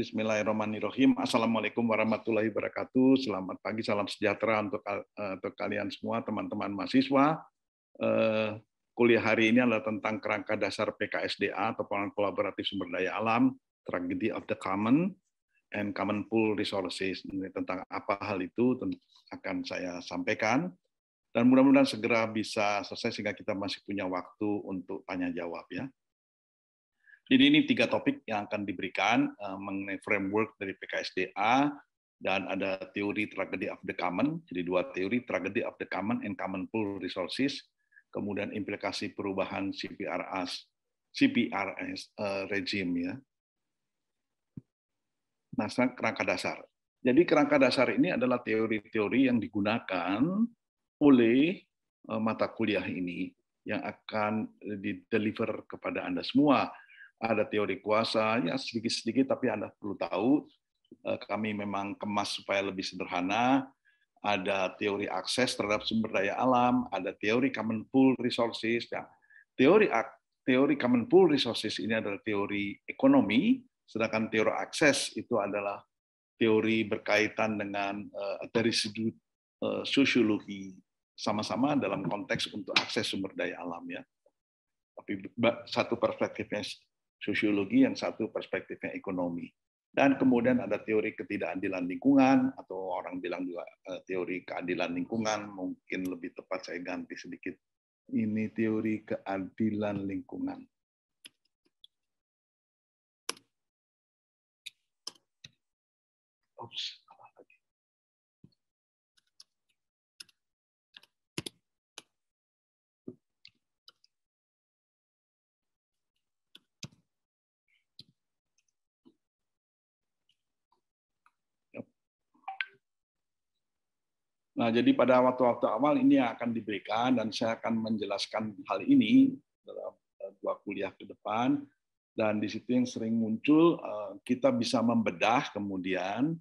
Bismillahirrahmanirrahim. Assalamualaikum warahmatullahi wabarakatuh. Selamat pagi, salam sejahtera untuk kalian semua, teman-teman mahasiswa. Kuliah hari ini adalah tentang kerangka dasar PKSDA atau Pengelolaan Kolaboratif Sumber Daya Alam, Tragedy of the Common, and Common Pool Resources. Tentang apa hal itu akan saya sampaikan. Dan mudah-mudahan segera bisa selesai sehingga kita masih punya waktu untuk tanya jawab ya. Jadi ini 3 topik yang akan diberikan mengenai framework dari PKSDA, dan ada teori Tragedy of the Common, jadi 2 teori, Tragedy of the Common and Common Pool Resources, kemudian implikasi perubahan CPRS regime ya. Nah, kerangka dasar. Jadi kerangka dasar ini adalah teori-teori yang digunakan oleh mata kuliah ini yang akan di-deliver kepada Anda semua. Ada teori kuasa, ya sedikit-sedikit, tapi Anda perlu tahu, kami memang kemas supaya lebih sederhana. Ada teori akses terhadap sumber daya alam, ada teori common pool resources. Ya. Teori common pool resources ini adalah teori ekonomi, sedangkan teori akses itu adalah teori berkaitan dengan dari sudut sosiologi, sama-sama dalam konteks untuk akses sumber daya alam ya. Tapi satu perspektifnya sosiologi, yang satu perspektifnya ekonomi. Dan kemudian ada teori ketidakadilan lingkungan, atau orang bilang juga teori keadilan lingkungan, mungkin lebih tepat saya ganti sedikit. Ini teori keadilan lingkungan. Oops. Nah, jadi pada waktu-waktu awal ini akan diberikan, dan saya akan menjelaskan hal ini dalam 2 kuliah ke depan. Dan di situ yang sering muncul, kita bisa membedah kemudian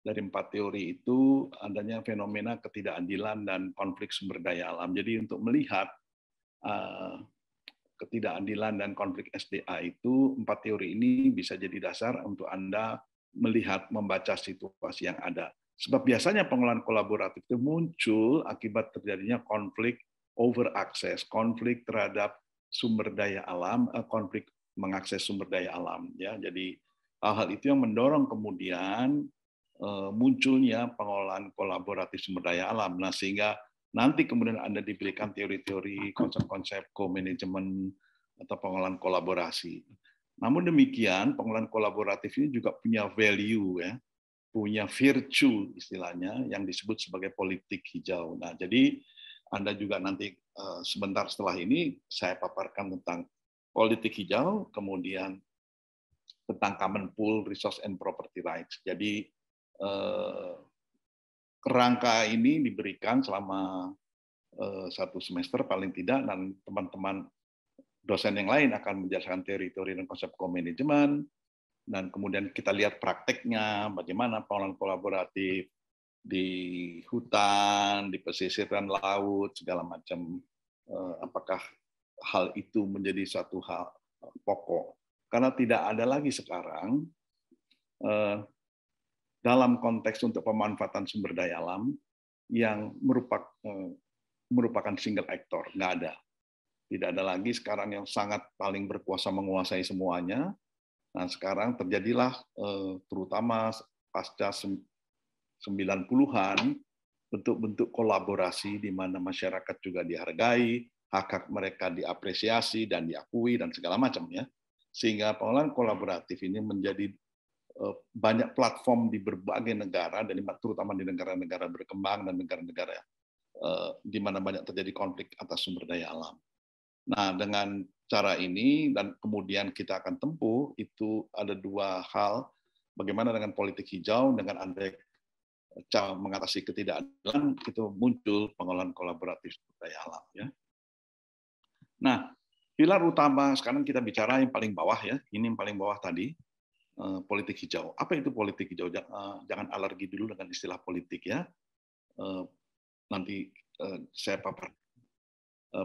dari 4 teori itu adanya fenomena ketidakadilan dan konflik sumber daya alam. Jadi untuk melihat ketidakadilan dan konflik SDA itu, 4 teori ini bisa jadi dasar untuk Anda melihat, membaca situasi yang ada. Sebab biasanya pengelolaan kolaboratif itu muncul akibat terjadinya konflik over access, konflik terhadap sumber daya alam, konflik mengakses sumber daya alam. Ya, jadi hal-hal itu yang mendorong kemudian munculnya pengelolaan kolaboratif sumber daya alam. Nah, sehingga nanti kemudian Anda diberikan teori-teori, konsep-konsep co-management atau pengelolaan kolaborasi. Namun demikian, pengelolaan kolaboratif ini juga punya value ya, punya virtue istilahnya yang disebut sebagai politik hijau. Nah, jadi Anda juga nanti sebentar setelah ini saya paparkan tentang politik hijau, kemudian tentang common pool resource and property rights. Jadi kerangka ini diberikan selama 1 semester paling tidak, dan teman-teman dosen yang lain akan menjelaskan teori-teori dan konsep co-management. Dan kemudian kita lihat prakteknya, bagaimana pengelolaan kolaboratif di hutan, di pesisir dan laut, segala macam. Apakah hal itu menjadi satu hal pokok? Karena tidak ada lagi sekarang dalam konteks untuk pemanfaatan sumber daya alam yang merupakan single actor, nggak ada. Tidak ada lagi sekarang yang sangat paling berkuasa menguasai semuanya. Nah, sekarang terjadilah terutama pasca 90-an bentuk-bentuk kolaborasi di mana masyarakat juga dihargai, hak-hak mereka diapresiasi dan diakui dan segala macam ya. Sehingga pengelolaan kolaboratif ini menjadi banyak platform di berbagai negara, dan terutama di negara-negara berkembang dan negara-negara di mana banyak terjadi konflik atas sumber daya alam. Nah, dengan cara ini dan kemudian kita akan tempuh itu ada 2 hal, bagaimana dengan politik hijau, dengan Anda cara mengatasi ketidakadilan, itu muncul pengelolaan kolaboratif sumber daya alam ya. Nah, pilar utama sekarang kita bicara yang paling bawah ya, ini yang paling bawah tadi, politik hijau. Apa itu politik hijau? Jangan alergi dulu dengan istilah politik ya. Nanti saya paparkan.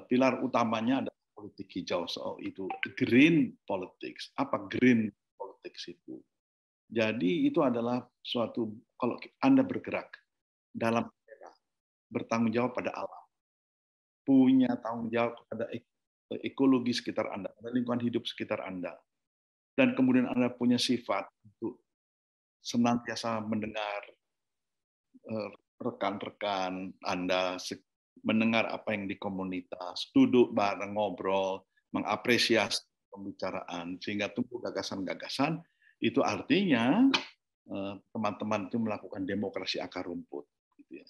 Pilar utamanya adalah politik hijau, itu green politics. Apa green politics itu? Jadi itu adalah suatu, kalau Anda bergerak dalam daerah, bertanggung jawab pada alam, punya tanggung jawab kepada ekologi sekitar Anda, pada lingkungan hidup sekitar Anda, dan kemudian Anda punya sifat untuk senantiasa mendengar rekan-rekan Anda, mendengar apa yang di komunitas, duduk bareng, ngobrol, mengapresiasi pembicaraan, sehingga tumbuh gagasan-gagasan, itu artinya teman-teman itu melakukan demokrasi akar rumput. Gitu ya.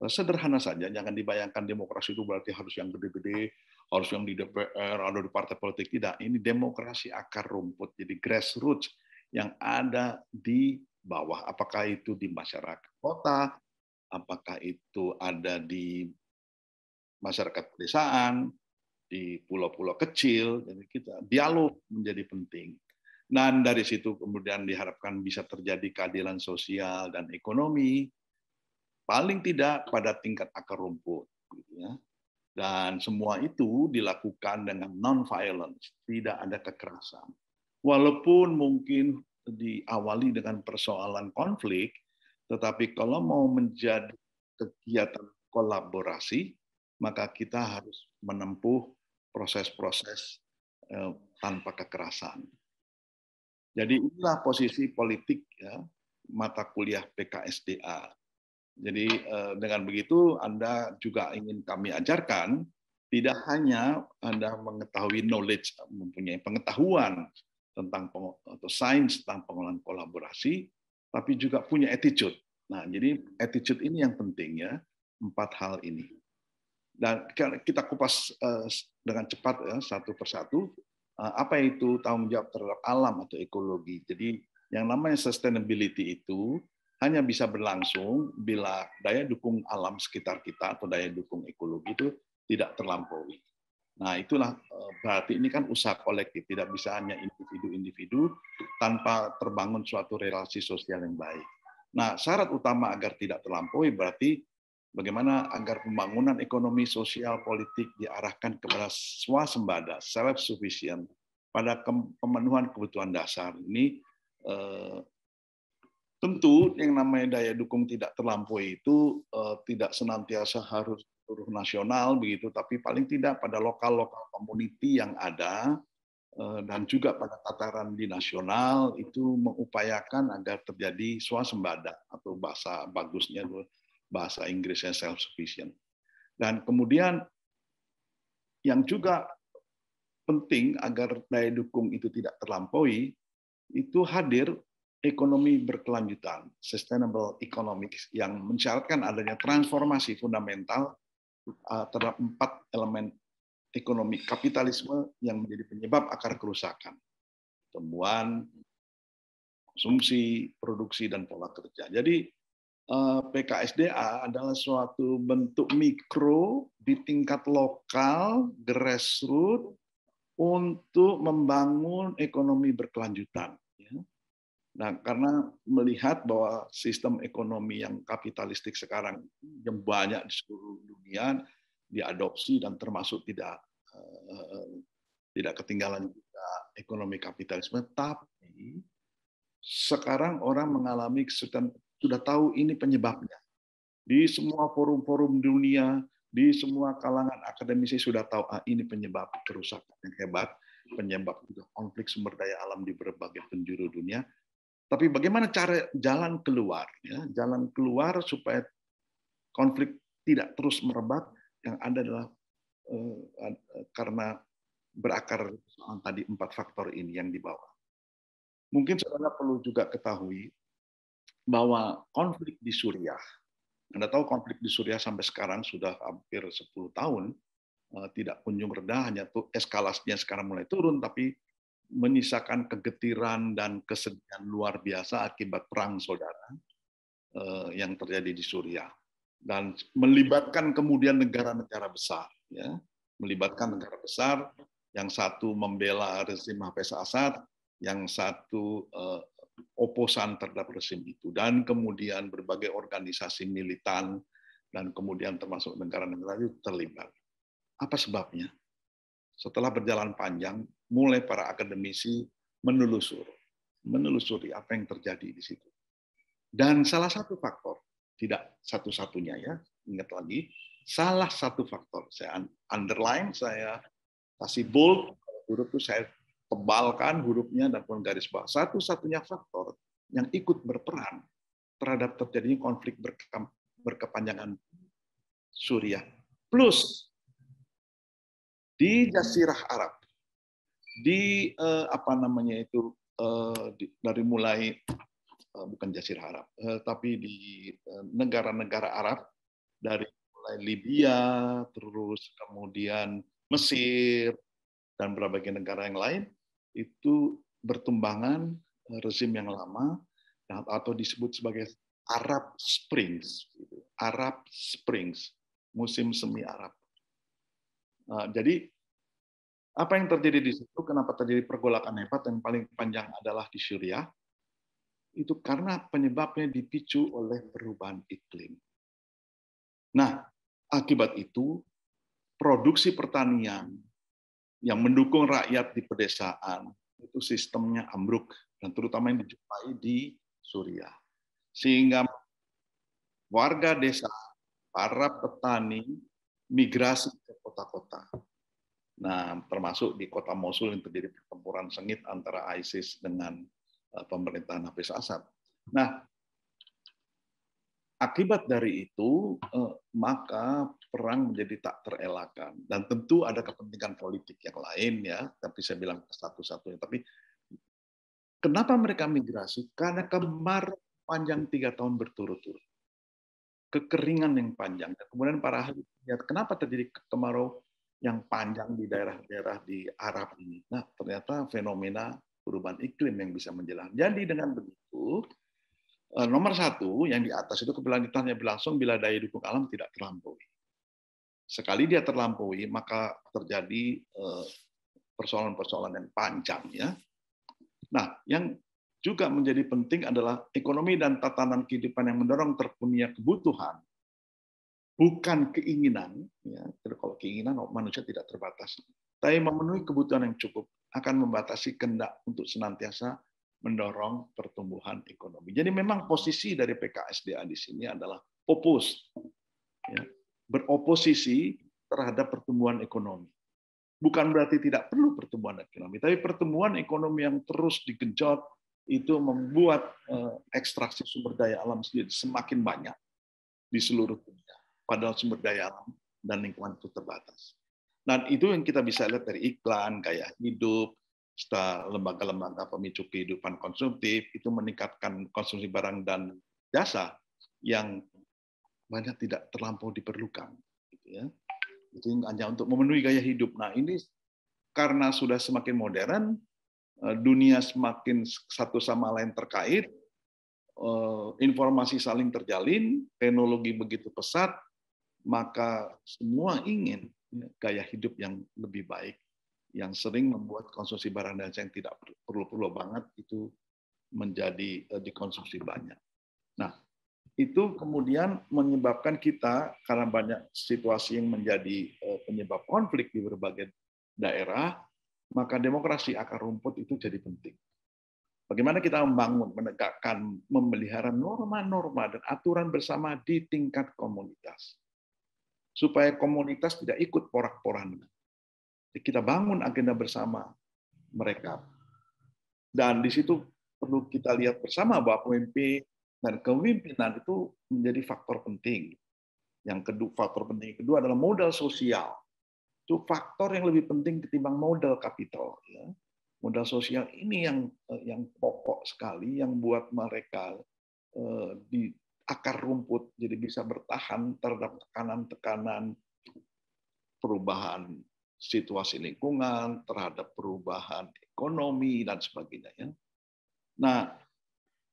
Sederhana saja, jangan dibayangkan demokrasi itu berarti harus yang gede-gede, harus yang di DPR, atau di partai politik. Tidak, ini demokrasi akar rumput, jadi grassroots yang ada di bawah. Apakah itu di masyarakat kota, apakah itu ada di masyarakat pedesaan, di pulau-pulau kecil, jadi kita dialog menjadi penting. Dan dari situ kemudian diharapkan bisa terjadi keadilan sosial dan ekonomi, paling tidak pada tingkat akar rumput. Gitu ya. Dan semua itu dilakukan dengan non-violence, tidak ada kekerasan. Walaupun mungkin diawali dengan persoalan konflik, tetapi kalau mau menjadi kegiatan kolaborasi, maka kita harus menempuh proses-proses tanpa kekerasan. Jadi inilah posisi politik ya, mata kuliah PKSDA. Jadi dengan begitu Anda juga ingin kami ajarkan, tidak hanya Anda mengetahui knowledge, mempunyai pengetahuan tentang atau sains tentang pengelolaan kolaborasi, tapi juga punya attitude. Nah, jadi attitude ini yang penting ya, 4 hal ini. Dan kita kupas dengan cepat ya, satu persatu. Apa itu tanggung jawab terhadap alam atau ekologi? Jadi yang namanya sustainability itu hanya bisa berlangsung bila daya dukung alam sekitar kita atau daya dukung ekologi itu tidak terlampaui. Nah, itulah berarti ini kan usaha kolektif, tidak bisa hanya individu-individu tanpa terbangun suatu relasi sosial yang baik. Nah, syarat utama agar tidak terlampaui berarti bagaimana agar pembangunan ekonomi, sosial, politik diarahkan kepada swasembada, self-sufficient, pada pemenuhan kebutuhan dasar. Ini tentu yang namanya daya dukung tidak terlampaui itu tidak senantiasa harus seluruh nasional begitu, tapi paling tidak pada lokal-lokal community yang ada dan juga pada tataran di nasional itu mengupayakan agar terjadi swasembada atau bahasa bagusnya bahasa Inggrisnya self-sufficient. Dan kemudian yang juga penting agar daya dukung itu tidak terlampaui, itu hadir ekonomi berkelanjutan, sustainable economics, yang mensyaratkan adanya transformasi fundamental terhadap 4 elemen ekonomi kapitalisme yang menjadi penyebab akar kerusakan. Temuan, konsumsi, produksi, dan pola kerja. Jadi PKSDA adalah suatu bentuk mikro di tingkat lokal, grassroots, untuk membangun ekonomi berkelanjutan. Nah, karena melihat bahwa sistem ekonomi yang kapitalistik sekarang yang banyak di seluruh dunia diadopsi dan termasuk tidak ketinggalan juga ekonomi kapitalisme, tapi sekarang orang mengalami kesulitan, sudah tahu ini penyebabnya. Di semua forum-forum dunia, di semua kalangan akademisi sudah tahu ini penyebab kerusakan yang hebat, penyebab konflik sumber daya alam di berbagai penjuru dunia. Tapi bagaimana cara jalan keluar? Ya, jalan keluar supaya konflik tidak terus merebak, yang ada adalah karena berakar tadi 4 faktor ini yang dibawa. Mungkin saudara perlu juga ketahui bahwa konflik di Suriah, Anda tahu konflik di Suriah sampai sekarang sudah hampir 10 tahun, tidak kunjung reda, hanya eskalasinya sekarang mulai turun, tapi menyisakan kegetiran dan kesedihan luar biasa akibat perang saudara yang terjadi di Suriah, dan melibatkan kemudian negara-negara besar, ya, melibatkan negara besar, yang satu membela rezim Hafez Assad, yang satu oposan terhadap rezim itu, dan kemudian berbagai organisasi militan, dan kemudian termasuk negara-negara itu terlibat. Apa sebabnya? Setelah berjalan panjang, mulai para akademisi menelusur. menelusuri apa yang terjadi di situ. Dan salah satu faktor, tidak satu-satunya ya, ingat lagi, salah satu faktor, saya underline, saya kasih bold, huruf itu saya tebalkan hurufnya dan pun garis bawah. Satu-satunya faktor yang ikut berperan terhadap terjadinya konflik berkepanjangan Suriah. Plus di Jazirah Arab, di dari mulai bukan Jazirah Arab, tapi di negara-negara Arab dari mulai Libya, terus kemudian Mesir dan berbagai negara yang lain itu bertumbangan rezim yang lama atau disebut sebagai Arab Springs, Arab Springs, musim semi Arab. Jadi apa yang terjadi di situ? Kenapa terjadi pergolakan hebat yang paling panjang adalah di Syria? Itu karena penyebabnya dipicu oleh perubahan iklim. Nah, akibat itu produksi pertanian yang mendukung rakyat di pedesaan itu sistemnya ambruk dan terutama yang dijumpai di Suriah. Sehingga warga desa, para petani migrasi ke kota-kota. Nah, termasuk di kota Mosul yang terjadi pertempuran sengit antara ISIS dengan pemerintahan Hafiz Assad. Nah, akibat dari itu, maka perang menjadi tak terelakkan. Dan tentu ada kepentingan politik yang lain, ya. Tapi saya bilang satu-satunya. Tapi kenapa mereka migrasi? Karena kemarau panjang 3 tahun berturut-turut. Kekeringan yang panjang. Dan kemudian para ahli lihat kenapa terjadi kemarau yang panjang di daerah-daerah di Arab ini. Nah, ternyata fenomena perubahan iklim yang bisa menjelang. Jadi dengan begitu, nomor satu yang di atas itu keberlanjutannya berlangsung bila daya dukung alam tidak terlampaui. Sekali dia terlampaui, maka terjadi persoalan-persoalan yang panjang, ya. Nah, yang juga menjadi penting adalah ekonomi dan tatanan kehidupan yang mendorong terpenuhinya kebutuhan, bukan keinginan. Ya. Kalau keinginan manusia tidak terbatas, tapi memenuhi kebutuhan yang cukup akan membatasi kehendak untuk senantiasa mendorong pertumbuhan ekonomi. Jadi memang posisi dari PKSDA di sini adalah ya, beroposisi terhadap pertumbuhan ekonomi. Bukan berarti tidak perlu pertumbuhan ekonomi, tapi pertumbuhan ekonomi yang terus digenjot itu membuat ekstraksi sumber daya alam semakin banyak di seluruh dunia. Padahal sumber daya alam dan lingkungan itu terbatas. Dan itu yang kita bisa lihat dari iklan, gaya hidup, lembaga-lembaga pemicu kehidupan konsumtif, itu meningkatkan konsumsi barang dan jasa yang banyak tidak terlampau diperlukan. Gitu ya. Itu hanya untuk memenuhi gaya hidup. Nah, ini karena sudah semakin modern, dunia semakin satu sama lain terkait, informasi saling terjalin, teknologi begitu pesat, maka semua ingin gaya hidup yang lebih baik, yang sering membuat konsumsi barang dan jasa yang tidak perlu-perlu banget itu menjadi dikonsumsi banyak. Nah, itu kemudian menyebabkan kita, karena banyak situasi yang menjadi penyebab konflik di berbagai daerah, maka demokrasi akar rumput itu jadi penting. Bagaimana kita membangun, menegakkan, memelihara norma-norma dan aturan bersama di tingkat komunitas. Supaya komunitas tidak ikut porak-poranda. Kita bangun agenda bersama mereka. Dan di situ perlu kita lihat bersama bahwa pemimpin dan kepemimpinan itu menjadi faktor penting. Yang kedua, faktor penting kedua adalah modal sosial. Itu faktor yang lebih penting ketimbang modal kapital. Ya. Modal sosial ini yang pokok sekali, yang buat mereka di akar rumput jadi bisa bertahan terhadap tekanan-tekanan perubahan situasi lingkungan, terhadap perubahan ekonomi dan sebagainya. Nah,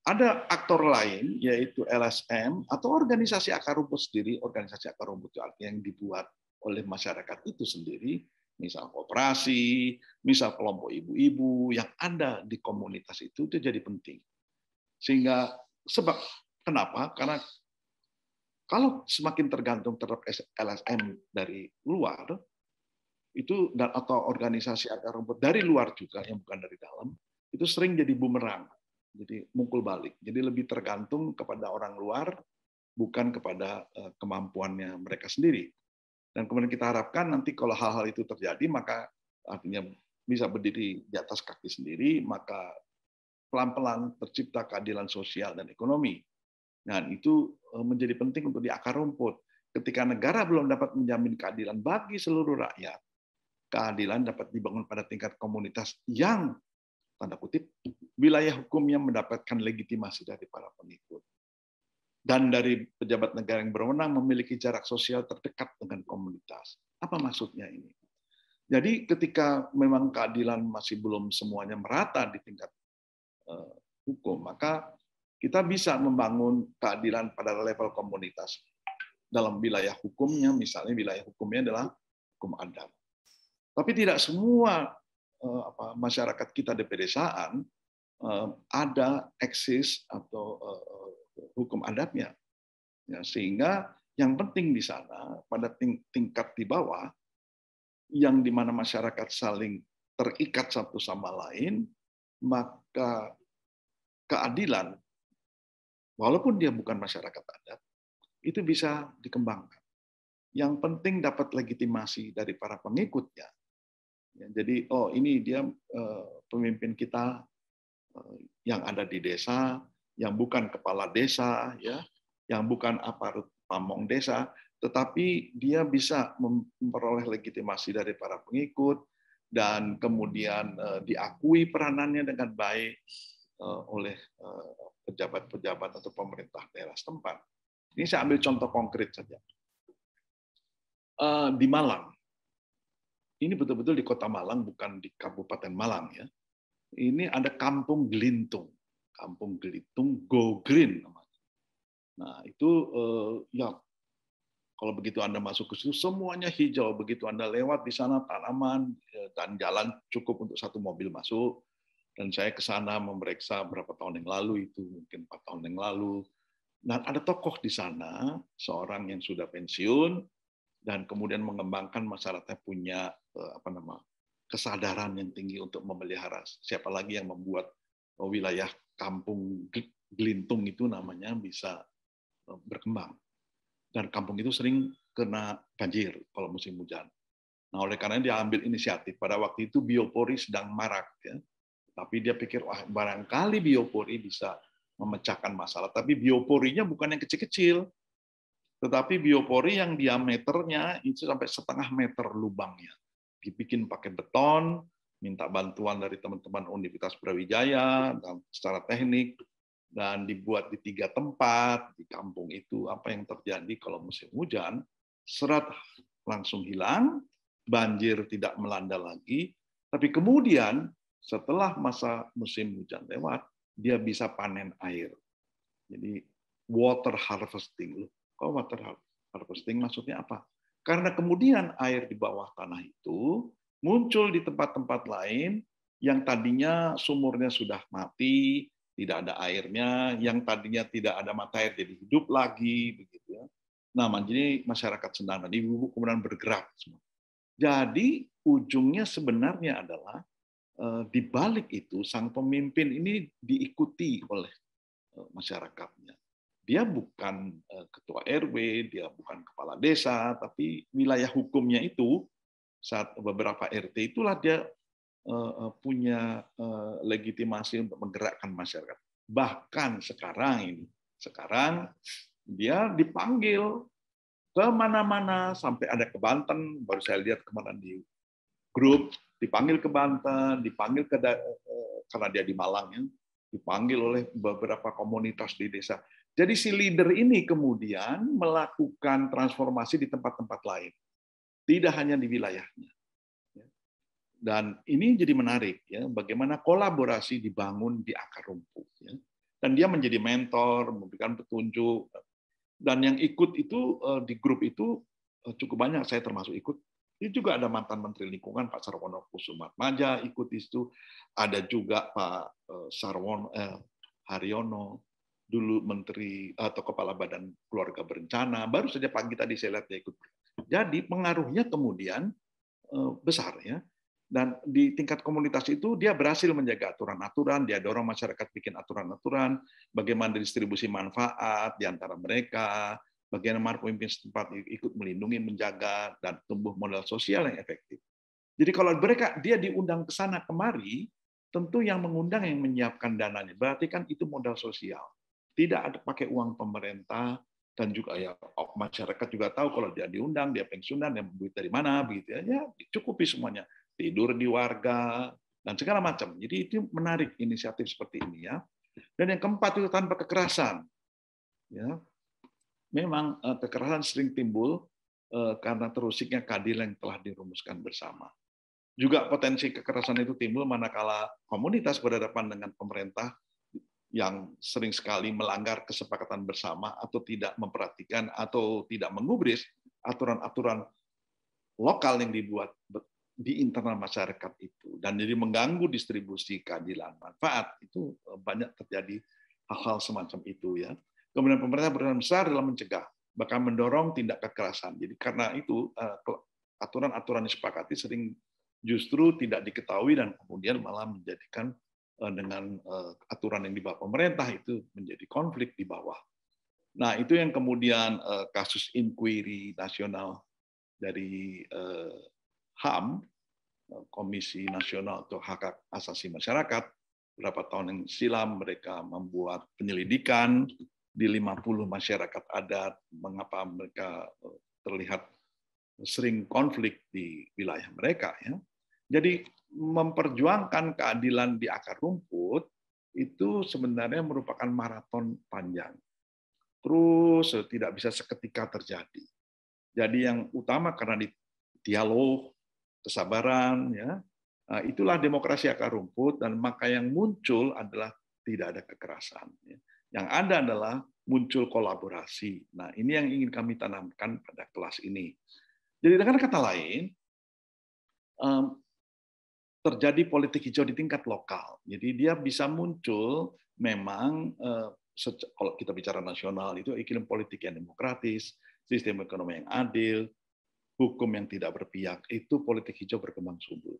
ada aktor lain yaitu LSM atau organisasi akar rumput sendiri. Organisasi akar rumput itu artinya yang dibuat oleh masyarakat itu sendiri, misal koperasi, misal kelompok ibu-ibu yang ada di komunitas itu jadi penting. Sehingga kenapa? Karena kalau semakin tergantung terhadap LSM dari luar, itu atau organisasi akar rumput dari luar juga yang bukan dari dalam, itu sering jadi bumerang. Jadi mukul balik. Jadi lebih tergantung kepada orang luar, bukan kepada kemampuannya mereka sendiri. Dan kemudian kita harapkan nanti kalau hal-hal itu terjadi, maka artinya bisa berdiri di atas kaki sendiri, maka pelan-pelan tercipta keadilan sosial dan ekonomi. Nah, itu menjadi penting untuk di akar rumput. Ketika negara belum dapat menjamin keadilan bagi seluruh rakyat, keadilan dapat dibangun pada tingkat komunitas yang, tanda kutip, wilayah hukumnya mendapatkan legitimasi dari para pengikut. Dan dari pejabat negara yang berwenang memiliki jarak sosial terdekat dengan komunitas. Apa maksudnya ini? Jadi ketika memang keadilan masih belum semuanya merata di tingkat hukum, maka kita bisa membangun keadilan pada level komunitas. Dalam wilayah hukumnya, misalnya wilayah hukumnya adalah hukum adat. Tapi tidak semua masyarakat kita di pedesaan ada eksis atau hukum adatnya. Ya, sehingga yang penting di sana pada tingkat di bawah, yang di mana masyarakat saling terikat satu sama lain, maka keadilan, walaupun dia bukan masyarakat adat, itu bisa dikembangkan. Yang penting dapat legitimasi dari para pengikutnya. Ya, jadi, oh ini dia pemimpin kita yang ada di desa, yang bukan kepala desa, ya, yang bukan aparat pamong desa, tetapi dia bisa memperoleh legitimasi dari para pengikut dan kemudian diakui peranannya dengan baik oleh pejabat-pejabat atau pemerintah daerah setempat. Ini saya ambil contoh konkret saja. Di Malang, ini betul-betul di Kota Malang, bukan di Kabupaten Malang, ya. Ini ada Kampung Gelintung. Kampung Gelintung Go Green namanya. Nah, itu ya kalau begitu Anda masuk ke situ semuanya hijau, begitu Anda lewat di sana tanaman dan jalan cukup untuk satu mobil masuk. Dan saya ke sana memeriksa berapa tahun yang lalu, itu mungkin 4 tahun yang lalu. Dan ada tokoh di sana, seorang yang sudah pensiun dan kemudian mengembangkan masyarakatnya punya kesadaran yang tinggi untuk memelihara. Siapa lagi yang membuat wilayah Kampung Gelintung itu namanya bisa berkembang. Dan kampung itu sering kena banjir kalau musim hujan. Nah, oleh karena dia ambil inisiatif. Pada waktu itu biopori sedang marak, ya. Tapi dia pikir, wah barangkali biopori bisa memecahkan masalah. Tapi bioporinya bukan yang kecil-kecil, tetapi biopori yang diameternya itu sampai 0,5 meter lubangnya. Dibikin pakai beton, minta bantuan dari teman-teman Universitas Brawijaya dan secara teknik, dan dibuat di 3 tempat di kampung itu. Apa yang terjadi kalau musim hujan, serat langsung hilang, banjir tidak melanda lagi, tapi kemudian setelah masa musim hujan lewat, dia bisa panen air. Jadi water harvesting. Kok water harvesting maksudnya apa? Karena kemudian air di bawah tanah itu muncul di tempat-tempat lain yang tadinya sumurnya sudah mati, tidak ada airnya, yang tadinya tidak ada mata air jadi hidup lagi, begitu ya. Nah, jadi masyarakat Sendana di Ibu kemudian bergerak semua. Jadi ujungnya sebenarnya adalah di balik itu sang pemimpin ini diikuti oleh masyarakatnya. Dia bukan ketua RW, dia bukan kepala desa, tapi wilayah hukumnya itu saat beberapa RT itulah dia punya legitimasi untuk menggerakkan masyarakat. Bahkan sekarang dia dipanggil ke mana-mana, sampai ada ke Banten, baru saya lihat kemarin di grup, dipanggil ke Banten, dipanggil karena dia di Malang, ya, dipanggil oleh beberapa komunitas di desa. Jadi si leader ini kemudian melakukan transformasi di tempat-tempat lain, tidak hanya di wilayahnya. Dan ini jadi menarik, ya, bagaimana kolaborasi dibangun di akar rumput. Ya. Dan dia menjadi mentor, memberikan petunjuk. Dan yang ikut itu di grup itu cukup banyak, saya termasuk ikut. Itu juga ada mantan Menteri Lingkungan Pak Sarwono Kusumatmaja ikut di situ. Ada juga Pak Haryono, dulu Menteri atau Kepala Badan Keluarga Berencana. Baru saja pagi tadi saya lihat dia ikut. Jadi pengaruhnya kemudian besar, ya. Dan di tingkat komunitas itu dia berhasil menjaga aturan-aturan, dia dorong masyarakat bikin aturan-aturan, bagaimana distribusi manfaat di antara mereka, bagaimana pemimpin setempat ikut melindungi, menjaga, dan tumbuh modal sosial yang efektif. Jadi kalau dia diundang ke sana kemari, tentu yang mengundang yang menyiapkan dananya. Berarti kan itu modal sosial. Tidak ada pakai uang pemerintah, dan juga ya masyarakat juga tahu kalau dia diundang, dia pensiunan, dia duit dari mana, begitu ya, ya cukupi semuanya. Tidur di warga, dan segala macam. Jadi itu menarik inisiatif seperti ini ya. Dan yang keempat itu tanpa kekerasan. Ya, memang kekerasan sering timbul karena terusiknya keadilan yang telah dirumuskan bersama. Juga potensi kekerasan itu timbul manakala komunitas berhadapan dengan pemerintah yang sering sekali melanggar kesepakatan bersama atau tidak memperhatikan atau tidak menggubris aturan-aturan lokal yang dibuat di internal masyarakat itu, dan jadi mengganggu distribusi keadilan manfaat. Itu banyak terjadi hal-hal semacam itu ya. Kemudian pemerintah berperan besar dalam mencegah, bahkan mendorong tindak kekerasan. Jadi karena itu aturan-aturan disepakati sering justru tidak diketahui dan kemudian malah menjadikan dengan aturan yang dibawa pemerintah itu menjadi konflik di bawah. Nah, itu yang kemudian kasus inquiry nasional dari HAM, Komisi Nasional untuk Hak Asasi Masyarakat, beberapa tahun yang silam mereka membuat penyelidikan di 50 masyarakat adat, mengapa mereka terlihat sering konflik di wilayah mereka. Ya. Jadi memperjuangkan keadilan di akar rumput itu sebenarnya merupakan maraton panjang. Terus tidak bisa seketika terjadi. Jadi yang utama karena di dialog, kesabaran, ya, itulah demokrasi akar rumput, dan maka yang muncul adalah tidak ada kekerasan. Yang ada adalah muncul kolaborasi. Nah, ini yang ingin kami tanamkan pada kelas ini. Jadi dengan kata lain, terjadi politik hijau di tingkat lokal. Jadi dia bisa muncul memang, kalau kita bicara nasional, itu iklim politik yang demokratis, sistem ekonomi yang adil, hukum yang tidak berpihak, itu politik hijau berkembang subur.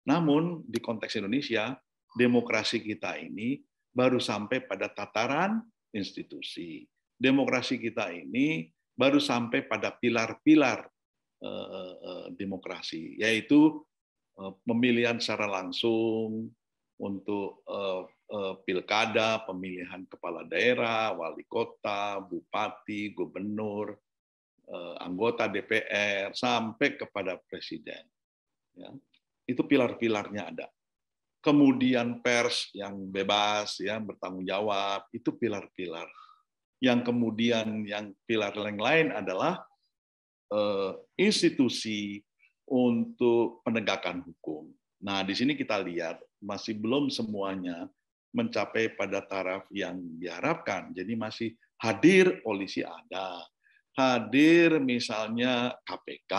Namun di konteks Indonesia, demokrasi kita ini baru sampai pada tataran institusi. Demokrasi kita ini baru sampai pada pilar-pilar demokrasi, yaitu pemilihan secara langsung untuk pilkada, pemilihan kepala daerah, wali kota, bupati, gubernur, anggota DPR, sampai kepada presiden. Ya. Itu pilar-pilarnya ada. Kemudian pers yang bebas, ya, bertanggung jawab, itu pilar-pilar. Yang kemudian yang pilar yang lain adalah institusi untuk penegakan hukum. Nah, di sini kita lihat masih belum semuanya mencapai pada taraf yang diharapkan. Jadi masih hadir polisi ada, hadir misalnya KPK,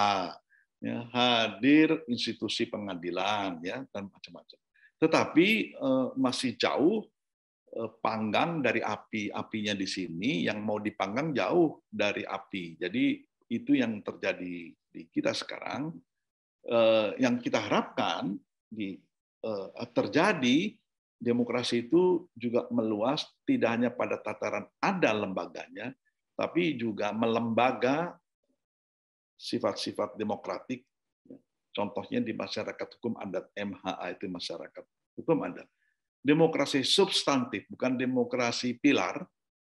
ya, hadir institusi pengadilan, ya, dan macam-macam. Tetapi masih jauh panggang dari api. Apinya di sini, yang mau dipanggang jauh dari api. Jadi itu yang terjadi di kita sekarang. Yang kita harapkan terjadi demokrasi itu juga meluas, tidak hanya pada tataran ada lembaganya, tapi juga melembaga sifat-sifat demokratik. Contohnya di masyarakat hukum adat, MHA itu masyarakat hukum adat. Demokrasi substantif, bukan demokrasi pilar,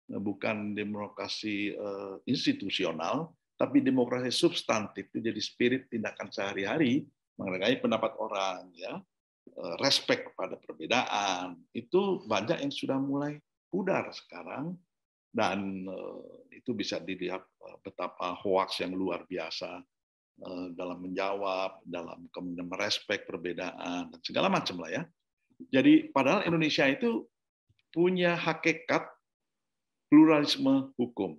bukan demokrasi institusional, tapi demokrasi substantif itu jadi spirit tindakan sehari-hari menghargai pendapat orang, ya, respect pada perbedaan. Itu banyak yang sudah mulai pudar sekarang, dan itu bisa dilihat betapa hoax yang luar biasa dalam menjawab, dalam kemudian merespek perbedaan, dan segala macam lah ya. Jadi padahal Indonesia itu punya hakikat pluralisme hukum.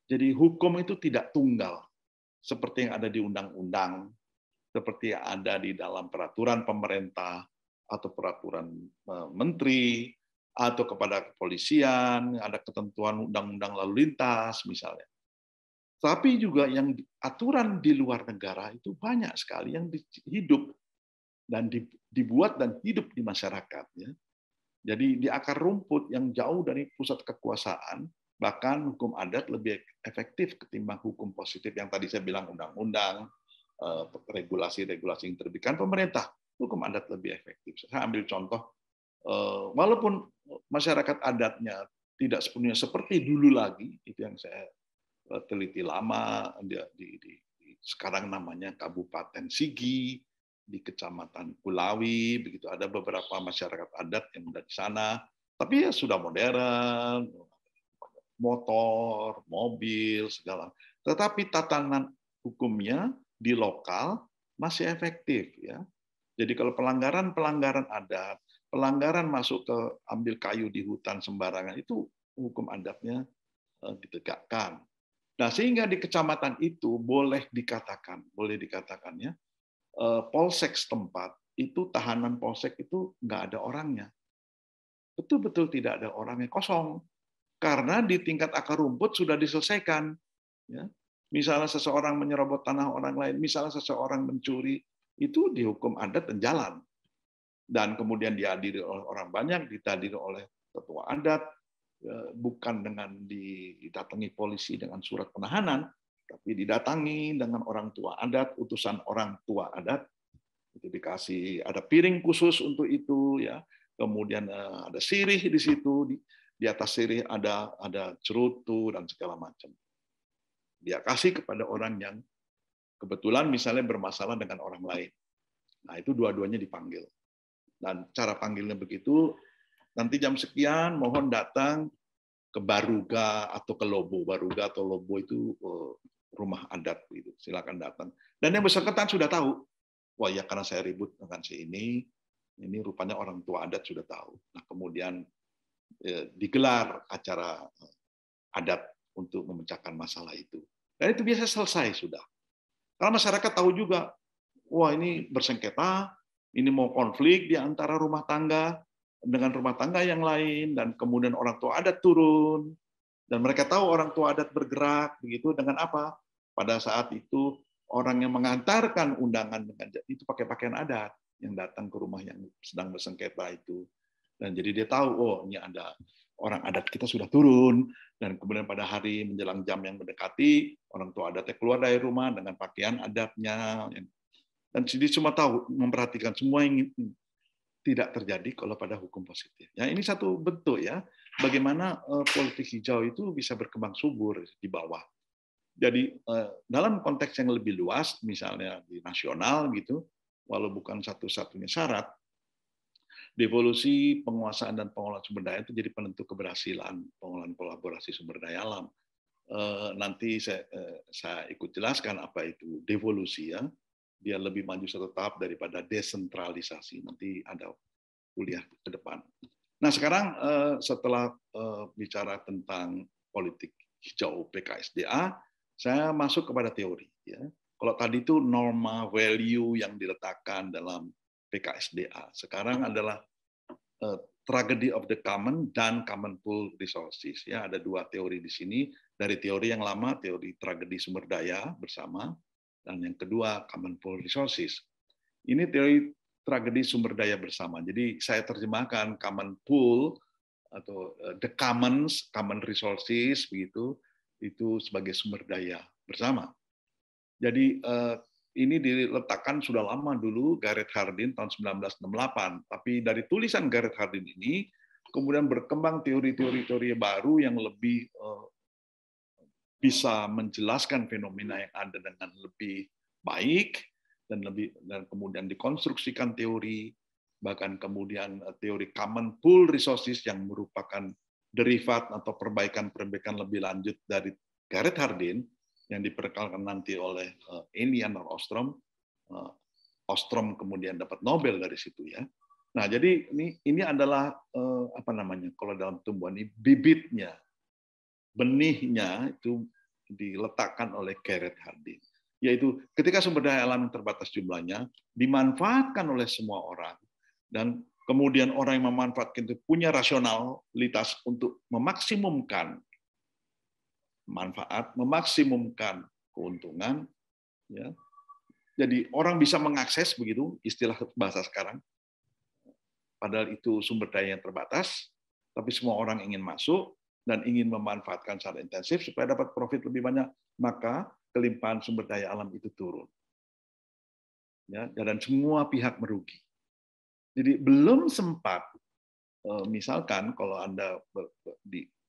Jadi hukum itu tidak tunggal, seperti yang ada di undang-undang, seperti yang ada di dalam peraturan pemerintah, atau peraturan menteri, atau kepada kepolisian, ada ketentuan undang-undang lalu lintas misalnya. Tapi juga yang aturan di luar negara itu banyak sekali yang hidup dan dibuat dan hidup di masyarakat. Ya. Jadi di akar rumput yang jauh dari pusat kekuasaan, bahkan hukum adat lebih efektif ketimbang hukum positif yang tadi saya bilang undang-undang, regulasi-regulasi yang diterbitkan pemerintah. Hukum adat lebih efektif. Saya ambil contoh, walaupun masyarakat adatnya tidak sepenuhnya seperti dulu lagi, itu yang saya teliti lama, sekarang namanya Kabupaten Sigi, di Kecamatan Kulawi, begitu ada beberapa masyarakat adat yang ada di sana, tapi ya sudah modern, motor, mobil, segala. Tetapi tatanan hukumnya di lokal masih efektif, ya. Jadi kalau pelanggaran adat, pelanggaran masuk ke ambil kayu di hutan sembarangan, itu hukum adatnya ditegakkan. Nah, sehingga di kecamatan itu boleh dikatakan ya, polsek setempat itu, tahanan polsek itu nggak ada orangnya. Betul-betul tidak ada orangnya, kosong. Karena di tingkat akar rumput sudah diselesaikan. Ya. Misalnya seseorang menyerobot tanah orang lain, misalnya seseorang mencuri, itu dihukum adat dan jalan. Dan kemudian dihadiri oleh orang banyak, dihadiri oleh ketua adat, bukan dengan didatangi polisi dengan surat penahanan, tapi didatangi dengan orang tua adat, utusan orang tua adat, itu dikasih, ada piring khusus untuk itu, ya. Kemudian ada sirih di situ, di atas sirih ada cerutu dan segala macam. Dia kasih kepada orang yang kebetulan misalnya bermasalah dengan orang lain. Nah, itu dua-duanya dipanggil. Dan cara panggilnya begitu, nanti jam sekian mohon datang ke Baruga atau ke Lobo. Baruga atau Lobo itu rumah adat, gitu. Silakan datang. Dan yang bersangkutan sudah tahu, wah ya karena saya ribut dengan si ini rupanya orang tua adat sudah tahu. Nah, kemudian digelar acara adat untuk memecahkan masalah itu. Dan itu biasa selesai sudah. Karena masyarakat tahu juga, wah ini bersengketa, ini mau konflik di antara rumah tangga dengan rumah tangga yang lain, dan kemudian orang tua adat turun, dan mereka tahu orang tua adat bergerak, begitu dengan apa? Pada saat itu orang yang mengantarkan undangan dengan itu pakai pakaian adat yang datang ke rumah yang sedang bersengketa itu, dan jadi dia tahu, oh ini ada orang adat kita sudah turun, dan kemudian pada hari menjelang jam yang mendekati, orang tua adatnya keluar dari rumah dengan pakaian adatnya, dan jadi cuma tahu memperhatikan semua yang tidak terjadi kalau pada hukum positif. Ya, ini satu bentuk ya bagaimana politik hijau itu bisa berkembang subur di bawah. Jadi dalam konteks yang lebih luas, misalnya di nasional gitu, walau bukan satu-satunya syarat, devolusi penguasaan dan pengelolaan sumber daya itu jadi penentu keberhasilan pengelolaan kolaborasi sumber daya alam. Nanti saya ikut jelaskan apa itu devolusi ya. Dia lebih maju satu tahap daripada desentralisasi. Nanti ada kuliah ke depan. Nah, sekarang setelah bicara tentang politik hijau PKSDA, saya masuk kepada teori. Ya. Kalau tadi itu norma value yang diletakkan dalam PKSDA. Sekarang adalah tragedy of the common dan common pool resources. Ya, ada dua teori di sini. Dari teori yang lama, teori tragedi sumber daya bersama, dan yang kedua common pool resources. Ini teori tragedi sumber daya bersama. Jadi saya terjemahkan common pool atau the commons, common resources begitu, itu sebagai sumber daya bersama. Jadi ini diletakkan sudah lama dulu, Gareth Hardin tahun 1968. Tapi dari tulisan Gareth Hardin ini kemudian berkembang teori-teori baru yang lebih bisa menjelaskan fenomena yang ada dengan lebih baik, dan kemudian dikonstruksikan teori, bahkan kemudian teori common pool resources yang merupakan derivat atau perbaikan lebih lanjut dari Gareth Hardin yang diperkenalkan nanti oleh Amy Anna Ostrom. Ostrom kemudian dapat Nobel dari situ ya. Nah, jadi ini adalah apa namanya kalau dalam tumbuhan ini bibitnya, benihnya itu diletakkan oleh Gareth Hardin. Yaitu ketika sumber daya alam yang terbatas jumlahnya dimanfaatkan oleh semua orang, dan kemudian orang yang memanfaatkan itu punya rasionalitas untuk memaksimumkan manfaat, memaksimumkan keuntungan, ya. Jadi orang bisa mengakses begitu, istilah bahasa sekarang. Padahal itu sumber daya yang terbatas, tapi semua orang ingin masuk dan ingin memanfaatkan secara intensif supaya dapat profit lebih banyak, maka kelimpahan sumber daya alam itu turun. Ya, dan semua pihak merugi. Jadi belum sempat, misalkan kalau Anda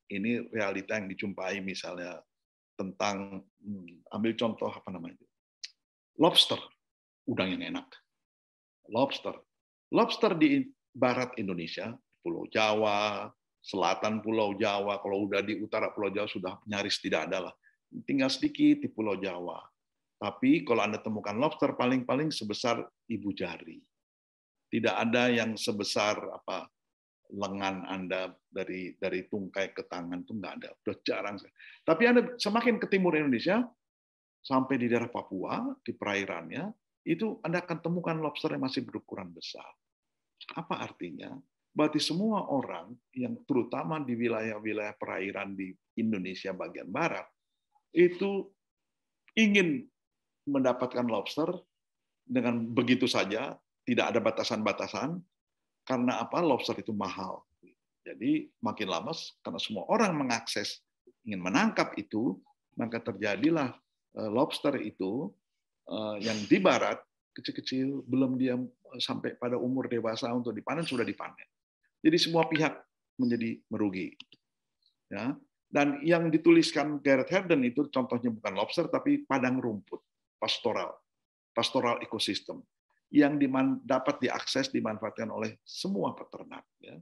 ini realita yang dijumpai misalnya tentang, ambil contoh apa namanya, lobster, udang yang enak. Lobster di barat Indonesia, Pulau Jawa, selatan Pulau Jawa, kalau udah di utara Pulau Jawa sudah nyaris tidak ada lah. Tinggal sedikit di Pulau Jawa. Tapi kalau Anda temukan lobster paling-paling sebesar ibu jari. Tidak ada yang sebesar apa lengan Anda dari tungkai ke tangan, itu nggak ada. Udah jarang. Tapi Anda semakin ke timur Indonesia, sampai di daerah Papua, di perairannya, itu Anda akan temukan lobster yang masih berukuran besar. Apa artinya? Berarti semua orang yang terutama di wilayah-wilayah perairan di Indonesia bagian barat, itu ingin mendapatkan lobster dengan begitu saja, tidak ada batasan-batasan, karena apa? Lobster itu mahal. Jadi makin lama, karena semua orang mengakses, ingin menangkap itu, maka terjadilah lobster itu yang di barat kecil-kecil, belum dia sampai pada umur dewasa untuk dipanen, sudah dipanen. Jadi semua pihak menjadi merugi. Ya. Dan yang dituliskan Gareth Hardin itu contohnya bukan lobster, tapi padang rumput, pastoral ekosistem, yang dapat diakses, dimanfaatkan oleh semua peternak. Ya.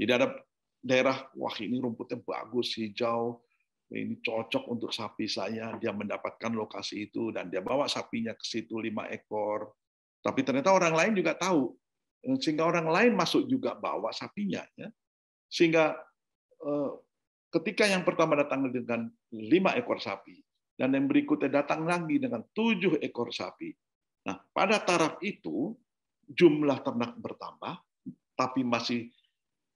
Jadi ada daerah, wah ini rumputnya bagus, hijau, ini cocok untuk sapi saya, dia mendapatkan lokasi itu, dan dia bawa sapinya ke situ 5 ekor. Tapi ternyata orang lain juga tahu, sehingga orang lain masuk juga bawa sapinya. Ya. Sehingga ketika yang pertama datang dengan 5 ekor sapi, dan yang berikutnya datang lagi dengan 7 ekor sapi. Nah, pada taraf itu, jumlah ternak bertambah, tapi masih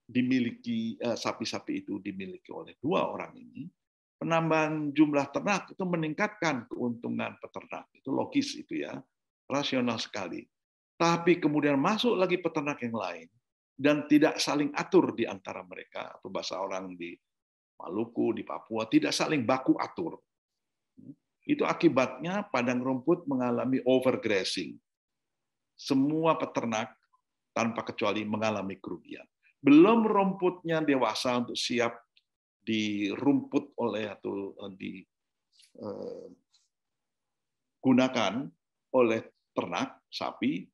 dimiliki, sapi-sapi itu dimiliki oleh 2 orang ini. Penambahan jumlah ternak itu meningkatkan keuntungan peternak. Itu logis itu ya, rasional sekali. Tapi kemudian masuk lagi peternak yang lain dan tidak saling atur di antara mereka, atau bahasa orang di Maluku, di Papua, tidak saling baku atur. Itu akibatnya padang rumput mengalami overgrazing. Semua peternak tanpa kecuali mengalami kerugian. Belum rumputnya dewasa untuk siap dirumput oleh atau digunakan oleh ternak sapi,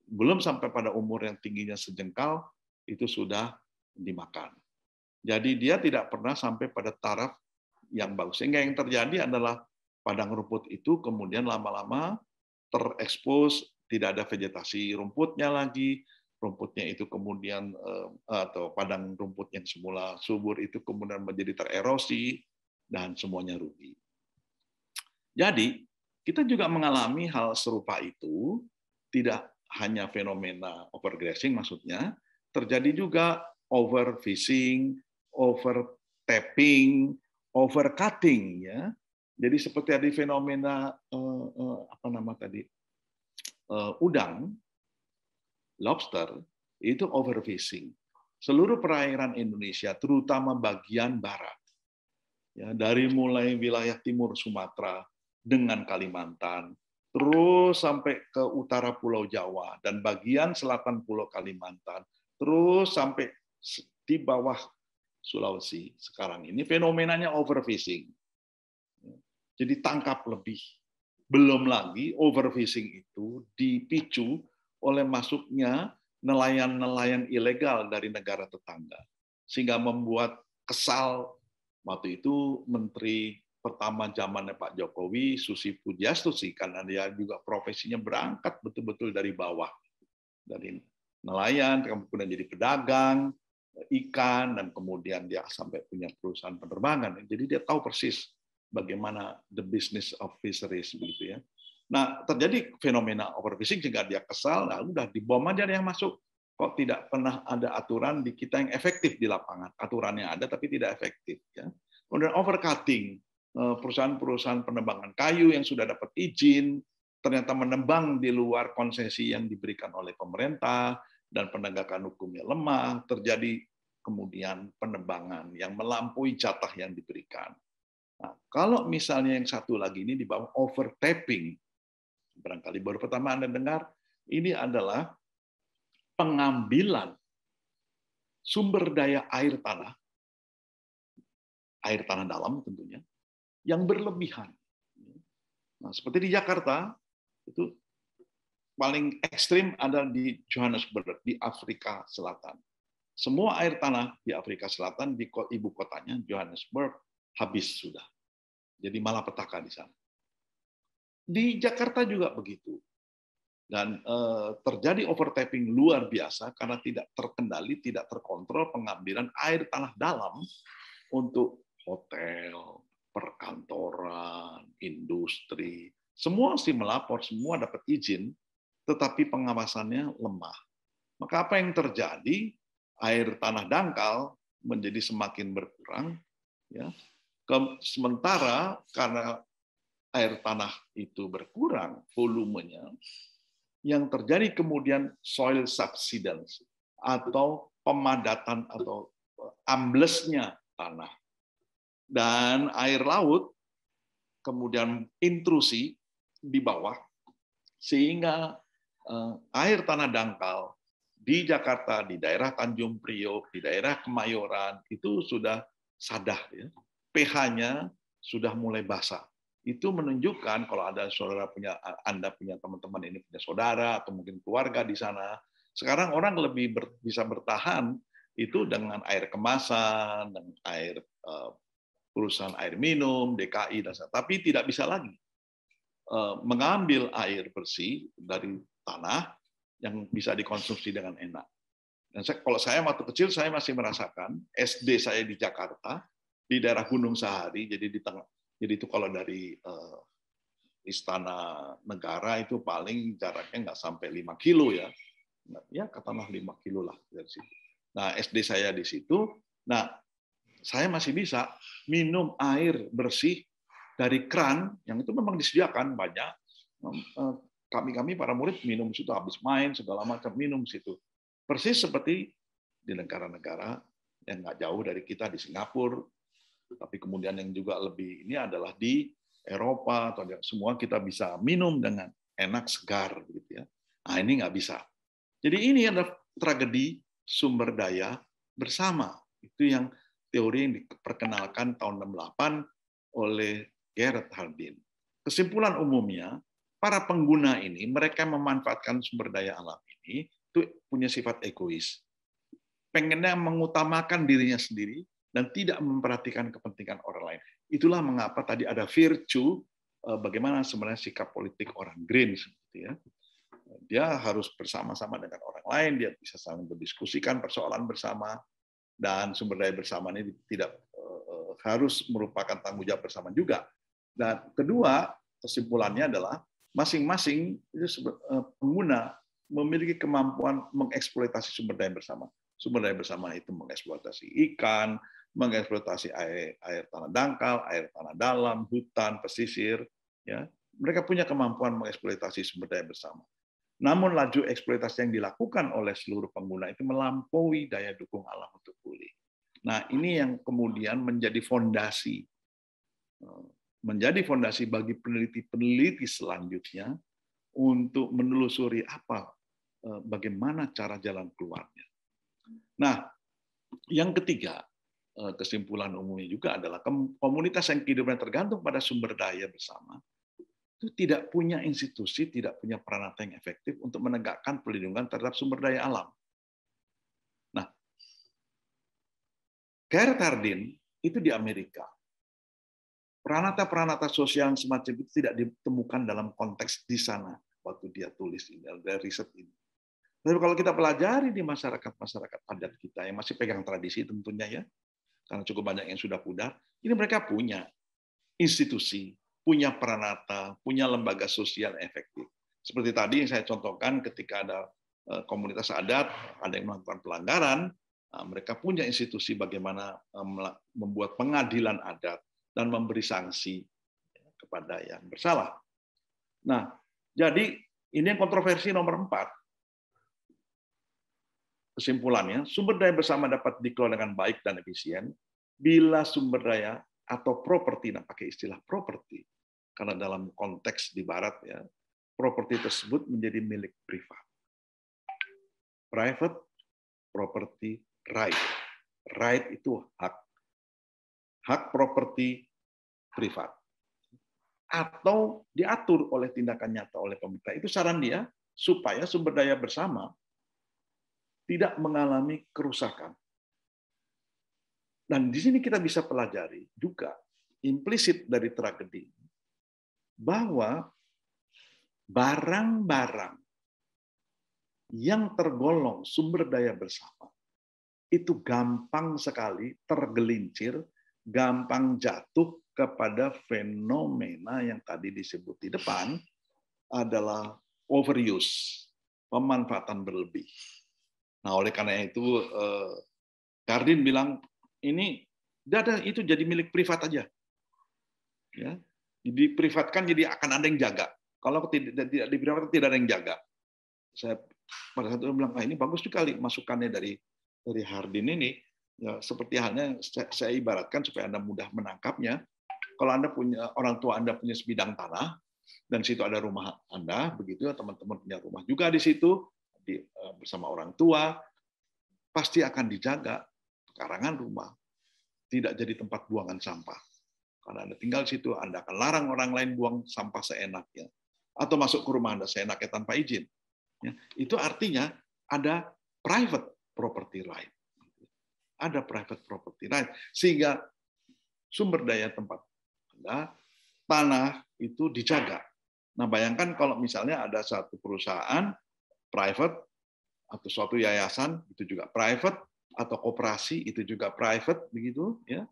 belum sampai pada umur yang tingginya sejengkal, itu sudah dimakan. Jadi dia tidak pernah sampai pada taraf yang bagus. Sehingga yang terjadi adalah padang rumput itu kemudian lama-lama terekspos, tidak ada vegetasi rumputnya lagi, rumputnya itu kemudian, atau padang rumput yang semula subur itu kemudian menjadi tererosi, dan semuanya rugi. Jadi, kita juga mengalami hal serupa itu, tidak hanya fenomena overgrazing maksudnya, terjadi juga overfishing, overtapping, overcutting, ya. Jadi seperti ada fenomena udang, lobster, itu overfishing. Seluruh perairan Indonesia, terutama bagian barat, ya, dari mulai wilayah timur Sumatera dengan Kalimantan, terus sampai ke utara Pulau Jawa dan bagian selatan Pulau Kalimantan, terus sampai di bawah Sulawesi sekarang ini fenomenanya overfishing. Jadi tangkap lebih. Belum lagi overfishing itu dipicu oleh masuknya nelayan-nelayan ilegal dari negara tetangga. Sehingga membuat kesal waktu itu Menteri pertama zamannya Pak Jokowi, Susi Pujiastuti, karena dia juga profesinya berangkat betul-betul dari bawah. Dari nelayan, kemudian jadi pedagang ikan, dan kemudian dia sampai punya perusahaan penerbangan. Jadi dia tahu persis bagaimana the business of fisheries begitu ya. Nah, terjadi fenomena overfishing sehingga dia kesal, nah udah dibom aja yang masuk. Kok tidak pernah ada aturan di kita yang efektif di lapangan. Aturannya ada tapi tidak efektif ya. Kemudian overcutting, perusahaan-perusahaan penebangan kayu yang sudah dapat izin, ternyata menembang di luar konsesi yang diberikan oleh pemerintah dan penegakan hukumnya lemah, terjadi kemudian penebangan yang melampaui jatah yang diberikan. Nah, kalau misalnya yang satu lagi ini di bawah overtapping, barangkali baru pertama Anda dengar, ini adalah pengambilan sumber daya air tanah dalam tentunya, yang berlebihan. Nah, seperti di Jakarta, itu paling ekstrim ada di Johannesburg, di Afrika Selatan. Semua air tanah di Afrika Selatan, di ibu kotanya, Johannesburg, habis sudah. Jadi malapetaka di sana. Di Jakarta juga begitu. Dan terjadi overtapping luar biasa karena tidak terkendali, tidak terkontrol pengambilan air tanah dalam untuk hotel, perkantoran, industri. Semua sih melapor, semua dapat izin, tetapi pengawasannya lemah. Maka apa yang terjadi? Air tanah dangkal menjadi semakin berkurang. Ya. Sementara karena air tanah itu berkurang volumenya, yang terjadi kemudian soil subsidence atau pemadatan atau amblesnya tanah. Dan air laut kemudian intrusi di bawah, sehingga air tanah dangkal di Jakarta, di daerah Tanjung Priok, di daerah Kemayoran, itu sudah sadah. Ya. pH-nya sudah mulai basah. Itu menunjukkan kalau Anda punya teman-teman ini punya saudara atau mungkin keluarga di sana, sekarang orang lebih bisa bertahan itu dengan air kemasan, dengan air perusahaan air minum, DKI dan tapi tidak bisa lagi mengambil air bersih dari tanah yang bisa dikonsumsi dengan enak. Dan kalau saya waktu kecil saya masih merasakan SD saya di Jakarta di daerah Gunung Sahari, jadi di tengah. Jadi itu kalau dari Istana Negara itu paling jaraknya nggak sampai 5 kilo ya. Ya katakanlah 5 kilo lah dari situ. Nah SD saya di situ. Nah saya masih bisa minum air bersih dari keran yang itu memang disediakan banyak. Kami para murid minum situ, habis main segala macam minum situ. Persis seperti di negara-negara yang nggak jauh dari kita di Singapura. Tapi kemudian yang juga lebih ini adalah di Eropa atau semua kita bisa minum dengan enak segar gitu ya. Nah, ini nggak bisa. Jadi ini adalah tragedi sumber daya bersama. Itu yang teori yang diperkenalkan tahun 68 oleh Gerhard Hardin. Kesimpulan umumnya, para pengguna ini mereka memanfaatkan sumber daya alam ini itu punya sifat egois. Pengennya mengutamakan dirinya sendiri dan tidak memperhatikan kepentingan orang lain. Itulah mengapa tadi ada virtue, bagaimana sebenarnya sikap politik orang Green seperti ya. Dia harus bersama-sama dengan orang lain, dia bisa saling berdiskusikan persoalan bersama, dan sumber daya bersama ini tidak harus merupakan tanggung jawab bersama juga. Dan kedua, kesimpulannya adalah masing-masing pengguna memiliki kemampuan mengeksploitasi sumber daya bersama. Sumber daya bersama itu mengeksploitasi ikan, mengeksploitasi air tanah dangkal, air tanah dalam, hutan, pesisir. Ya, mereka punya kemampuan mengeksploitasi sumber daya bersama. Namun laju eksploitasi yang dilakukan oleh seluruh pengguna itu melampaui daya dukung alam untuk pulih. Nah, ini yang kemudian menjadi fondasi bagi peneliti-peneliti selanjutnya untuk menelusuri bagaimana cara jalan keluarnya. Nah, yang ketiga, kesimpulan umumnya juga adalah komunitas yang kehidupannya tergantung pada sumber daya bersama itu tidak punya institusi, tidak punya peranata yang efektif untuk menegakkan perlindungan terhadap sumber daya alam. Nah, Gerhard Hardin itu di Amerika. Peranata-peranata sosial yang semacam itu tidak ditemukan dalam konteks di sana waktu dia tulis ini, dari riset ini. Tapi kalau kita pelajari di masyarakat adat kita yang masih pegang tradisi tentunya ya, karena cukup banyak yang sudah pudar, ini mereka punya institusi, punya peranata, punya lembaga sosial efektif. Seperti tadi yang saya contohkan ketika ada komunitas adat, ada yang melakukan pelanggaran, mereka punya institusi bagaimana membuat pengadilan adat dan memberi sanksi kepada yang bersalah. Nah, Jadi ini yang kontroversi nomor 4. Kesimpulannya, sumber daya bersama dapat dikelola dengan baik dan efisien bila sumber daya atau properti, nah pakai istilah properti, karena dalam konteks di Barat ya, properti tersebut menjadi milik privat. Private property right. Right itu hak. Hak properti privat. Atau diatur oleh tindakan nyata oleh pemerintah. Itu saran dia supaya sumber daya bersama tidak mengalami kerusakan. Dan di sini kita bisa pelajari juga implisit dari tragedi bahwa barang-barang yang tergolong sumber daya bersama itu gampang sekali tergelincir, gampang jatuh kepada fenomena yang tadi disebut di depan adalah overuse, pemanfaatan berlebih. Nah, oleh karena itu, Cardin bilang, ini data itu jadi milik privat aja. Ya, diprivatkan jadi akan ada yang jaga. Kalau tidak diprivatkan tidak ada yang jaga. Saya pada saat itu bilang, ini bagus sekali masukannya dari Hardin ini. Ya, seperti halnya saya ibaratkan supaya Anda mudah menangkapnya. Kalau Anda punya orang tua Anda punya sebidang tanah dan situ ada rumah Anda, begitu ya, teman-teman punya rumah juga di situ bersama orang tua, pasti akan dijaga pekarangan rumah, tidak jadi tempat buangan sampah. Karena Anda tinggal di situ, Anda akan larang orang lain buang sampah seenaknya, atau masuk ke rumah Anda seenaknya tanpa izin. Ya, itu artinya ada private property right. Ada private property right, sehingga sumber daya tempat Anda, tanah itu dijaga. Nah, bayangkan kalau misalnya ada satu perusahaan private atau suatu yayasan itu juga private, atau koperasi itu juga private, begitu ya,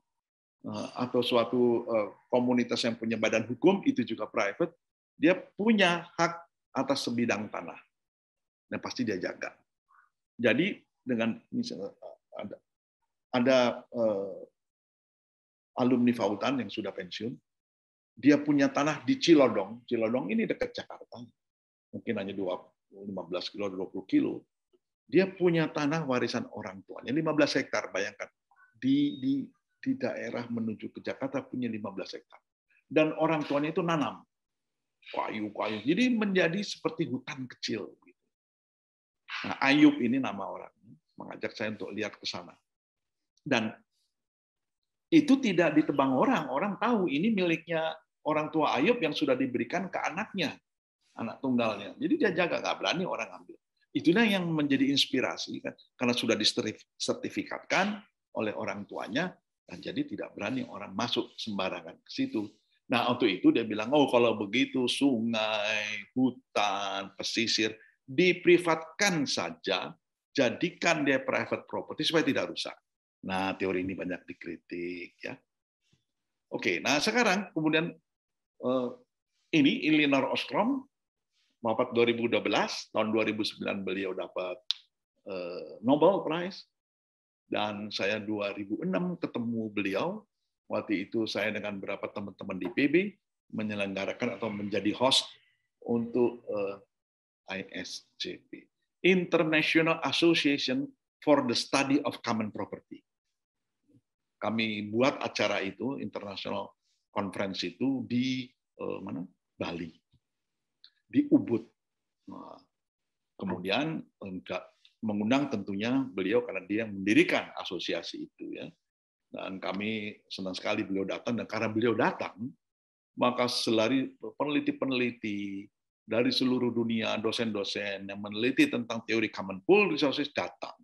atau suatu komunitas yang punya badan hukum itu juga private, dia punya hak atas sebidang tanah dan pasti dia jaga. Jadi dengan misalnya ada alumni Fautan yang sudah pensiun, dia punya tanah di Cilodong. Cilodong ini dekat Jakarta, mungkin hanya 15 kilo, 20 kilo. Dia punya tanah warisan orang tuanya, 15 hektar, bayangkan. Di daerah menuju ke Jakarta punya 15 hektar. Dan orang tuanya itu nanam kayu-kayu. Jadi menjadi seperti hutan kecil. Nah, Ayub ini nama orangnya, mengajak saya untuk lihat ke sana. Dan itu tidak ditebang orang. Orang tahu ini miliknya orang tua Ayub yang sudah diberikan ke anaknya, anak tunggalnya. Jadi dia jaga, nggak berani orang ambil. Itulah yang menjadi inspirasi, kan? Karena sudah disertifikatkan oleh orang tuanya, dan jadi tidak berani orang masuk sembarangan ke situ. Nah, untuk itu dia bilang, oh kalau begitu sungai, hutan, pesisir, diprivatkan saja, jadikan dia private property supaya tidak rusak. Nah, teori ini banyak dikritik, ya. Oke, nah sekarang kemudian ini Elinor Ostrom wafat 2012, tahun 2009 beliau dapat Nobel Prize, dan saya 2006 ketemu beliau. Waktu itu saya dengan beberapa teman-teman di PB menyelenggarakan atau menjadi host untuk ISCP, International Association for the Study of Common Property. Kami buat acara itu, international conference itu di mana? Bali, di Ubud. Nah, kemudian mengundang tentunya beliau karena dia yang mendirikan asosiasi itu, ya. Dan kami senang sekali beliau datang, dan karena beliau datang, maka selari peneliti-peneliti dari seluruh dunia, dosen-dosen yang meneliti tentang teori common pool resources datang.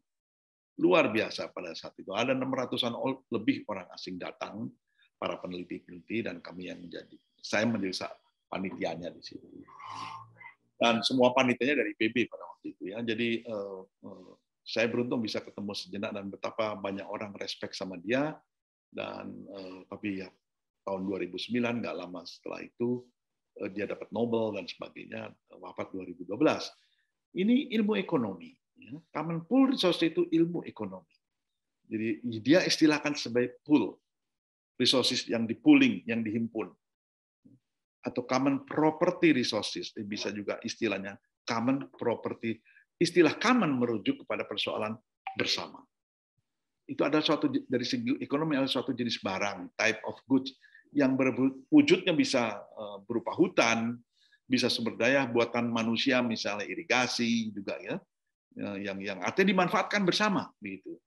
Luar biasa pada saat itu. Ada 600-an lebih orang asing datang, para peneliti-peneliti, dan kami yang saya menjadi panitianya di situ. Dan semua panitianya dari PB pada waktu itu, ya. Jadi saya beruntung bisa ketemu sejenak, dan betapa banyak orang respect sama dia. Dan tapi ya tahun 2009, nggak lama setelah itu dia dapat Nobel dan sebagainya, wafat 2012. Ini ilmu ekonomi. Common pool resource itu ilmu ekonomi. Jadi dia istilahkan sebagai pool resources yang dipooling, yang dihimpun. atau common property resources, bisa juga istilahnya common property. Istilah common merujuk kepada persoalan bersama. Itu adalah suatu, dari segi ekonomi, adalah suatu jenis barang, type of goods, yang wujudnya bisa berupa hutan, bisa sumber daya buatan manusia, misalnya irigasi juga ya, yang artinya dimanfaatkan bersama begitu.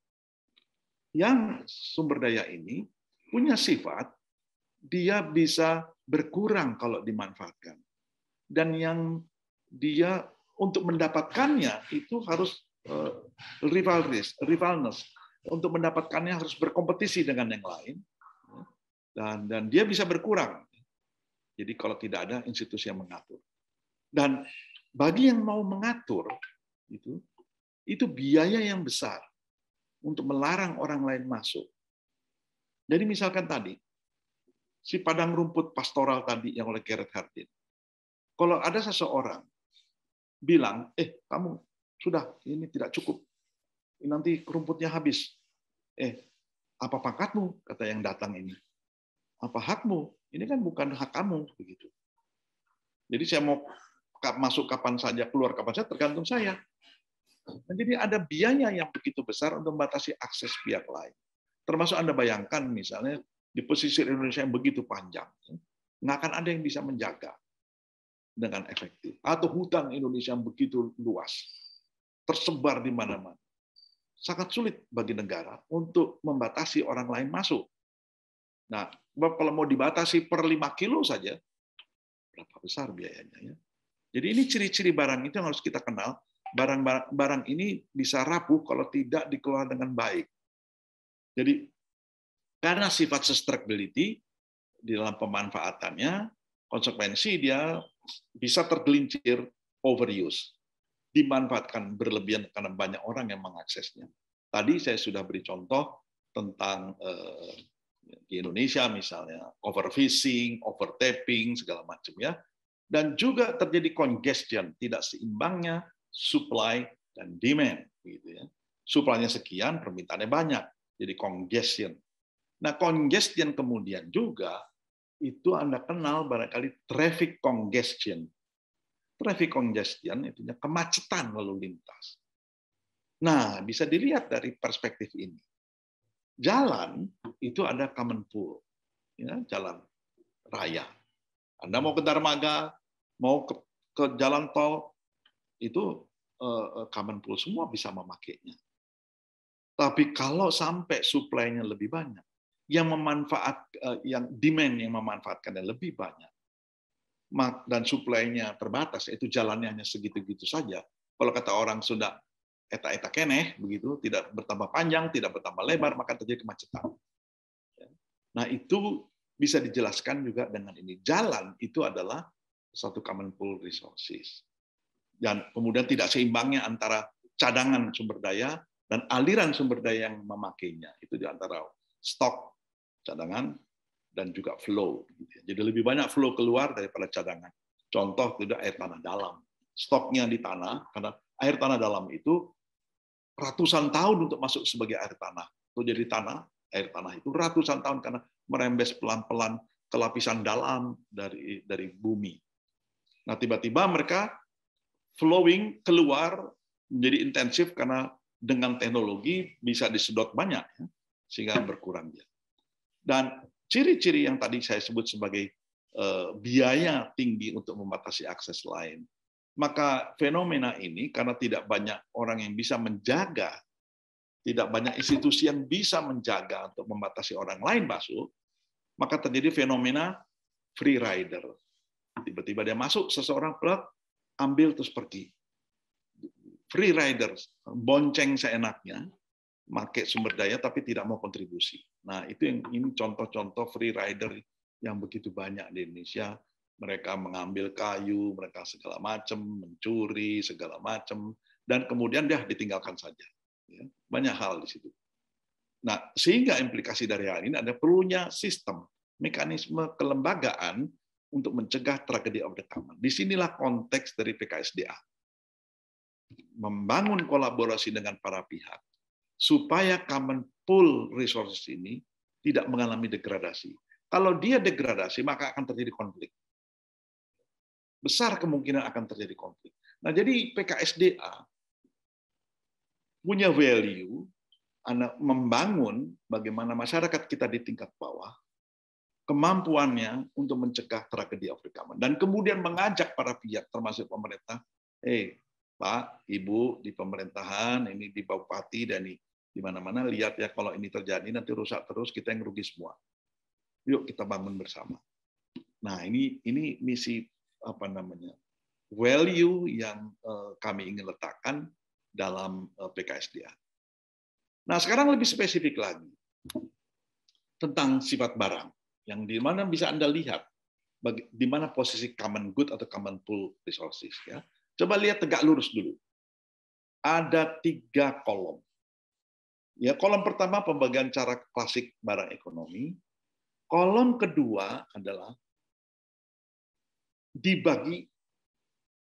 Yang sumber daya ini punya sifat dia bisa berkurang kalau dimanfaatkan, dan yang dia untuk mendapatkannya itu harus rivalness. Untuk mendapatkannya harus berkompetisi dengan yang lain, dan dia bisa berkurang. Jadi kalau tidak ada institusi yang mengatur. Dan bagi yang mau mengatur, itu biaya yang besar untuk melarang orang lain masuk. Jadi misalkan tadi, si padang rumput pastoral tadi yang oleh Gareth Hardin, kalau ada seseorang bilang, kamu sudah, ini tidak cukup, nanti rumputnya habis. Apa pangkatmu? Kata yang datang ini. Apa hakmu? Ini kan bukan hak kamu. Begitu. Jadi saya mau masuk kapan saja, keluar kapan saja, tergantung saya. Nah, jadi ada biaya yang begitu besar untuk membatasi akses pihak lain. Termasuk Anda bayangkan misalnya di pesisir Indonesia yang begitu panjang, nggak akan ada yang bisa menjaga dengan efektif. Atau hutan Indonesia yang begitu luas, tersebar di mana-mana. Sangat sulit bagi negara untuk membatasi orang lain masuk. Nah, kalau mau dibatasi per 5 kilo saja, berapa besar biayanya ya? Jadi ini ciri-ciri barang itu yang harus kita kenal. Barang ini bisa rapuh kalau tidak dikelola dengan baik. Jadi karena sifat sustainability di dalam pemanfaatannya, konsekuensi dia bisa tergelincir overuse, dimanfaatkan berlebihan karena banyak orang yang mengaksesnya. Tadi saya sudah beri contoh tentang di Indonesia misalnya overfishing, overtapping segala macam ya, dan juga terjadi congestion, tidak seimbangnya supply dan demand gitu ya. Supply-nya sekian, permintaannya banyak, jadi congestion. Nah, congestion kemudian juga itu Anda kenal barangkali traffic congestion. Traffic congestion itu kemacetan lalu lintas. Nah, bisa dilihat dari perspektif ini. Jalan itu ada common pool, ya, jalan raya. Anda mau ke Darmaga, mau ke jalan tol, itu common pool, semua bisa memakainya. Tapi kalau sampai supply-nya lebih banyak, yang demand yang memanfaatkannya lebih banyak, dan supply-nya terbatas, itu jalannya hanya segitu-gitu saja. Kalau kata orang sudah eta-eta keneh, begitu, tidak bertambah panjang, tidak bertambah lebar, maka terjadi kemacetan. Nah, itu bisa dijelaskan juga dengan ini. Jalan itu adalah satu common pool resources. Dan kemudian tidak seimbangnya antara cadangan sumber daya dan aliran sumber daya yang memakainya. Itu di antara stok cadangan dan juga flow. Jadi lebih banyak flow keluar daripada cadangan. Contoh itu air tanah dalam. Stoknya di tanah, karena air tanah dalam itu ratusan tahun untuk masuk sebagai air tanah. Itu jadi air tanah itu ratusan tahun karena merembes pelan-pelan ke lapisan dalam dari bumi. Nah, tiba-tiba mereka flowing keluar menjadi intensif karena dengan teknologi bisa disedot banyak, sehingga berkurang dia. Dan ciri-ciri yang tadi saya sebut sebagai biaya tinggi untuk membatasi akses lain, maka fenomena ini karena tidak banyak orang yang bisa menjaga, tidak banyak institusi yang bisa menjaga untuk membatasi orang lain masuk, maka terjadi fenomena free rider. Tiba-tiba dia masuk, seseorang plug, ambil terus pergi. Free riders, bonceng seenaknya, pakai sumber daya tapi tidak mau kontribusi. Nah, ini contoh-contoh free rider yang begitu banyak di Indonesia. Mereka mengambil kayu, mereka segala macam, mencuri segala macam, dan kemudian dia ditinggalkan saja. Banyak hal di situ. Nah, sehingga implikasi dari hal ini ada perlunya sistem, mekanisme kelembagaan untuk mencegah tragedi of the common. Disinilah konteks dari PKSDA. Membangun kolaborasi dengan para pihak, supaya common pool resources ini tidak mengalami degradasi. Kalau dia degradasi, maka akan terjadi konflik. besar kemungkinan akan terjadi konflik. Nah, jadi PKSDA punya value membangun bagaimana masyarakat kita di tingkat bawah kemampuannya untuk mencegah tragedi Afrikaner dan kemudian mengajak para pihak termasuk pemerintah, Pak, Ibu di pemerintahan, ini di Bupati dan di mana-mana, lihat ya kalau ini terjadi nanti rusak terus, kita yang rugi semua. Yuk kita bangun bersama. Nah, ini misi value yang kami ingin letakkan dalam PKSDA. Nah, sekarang lebih spesifik lagi tentang sifat barang, yang di mana bisa Anda lihat di mana posisi common good atau common pool resources. Ya. Coba lihat tegak lurus dulu. Ada 3 kolom. Ya, kolom pertama pembagian cara klasik barang ekonomi. Kolom kedua adalah dibagi.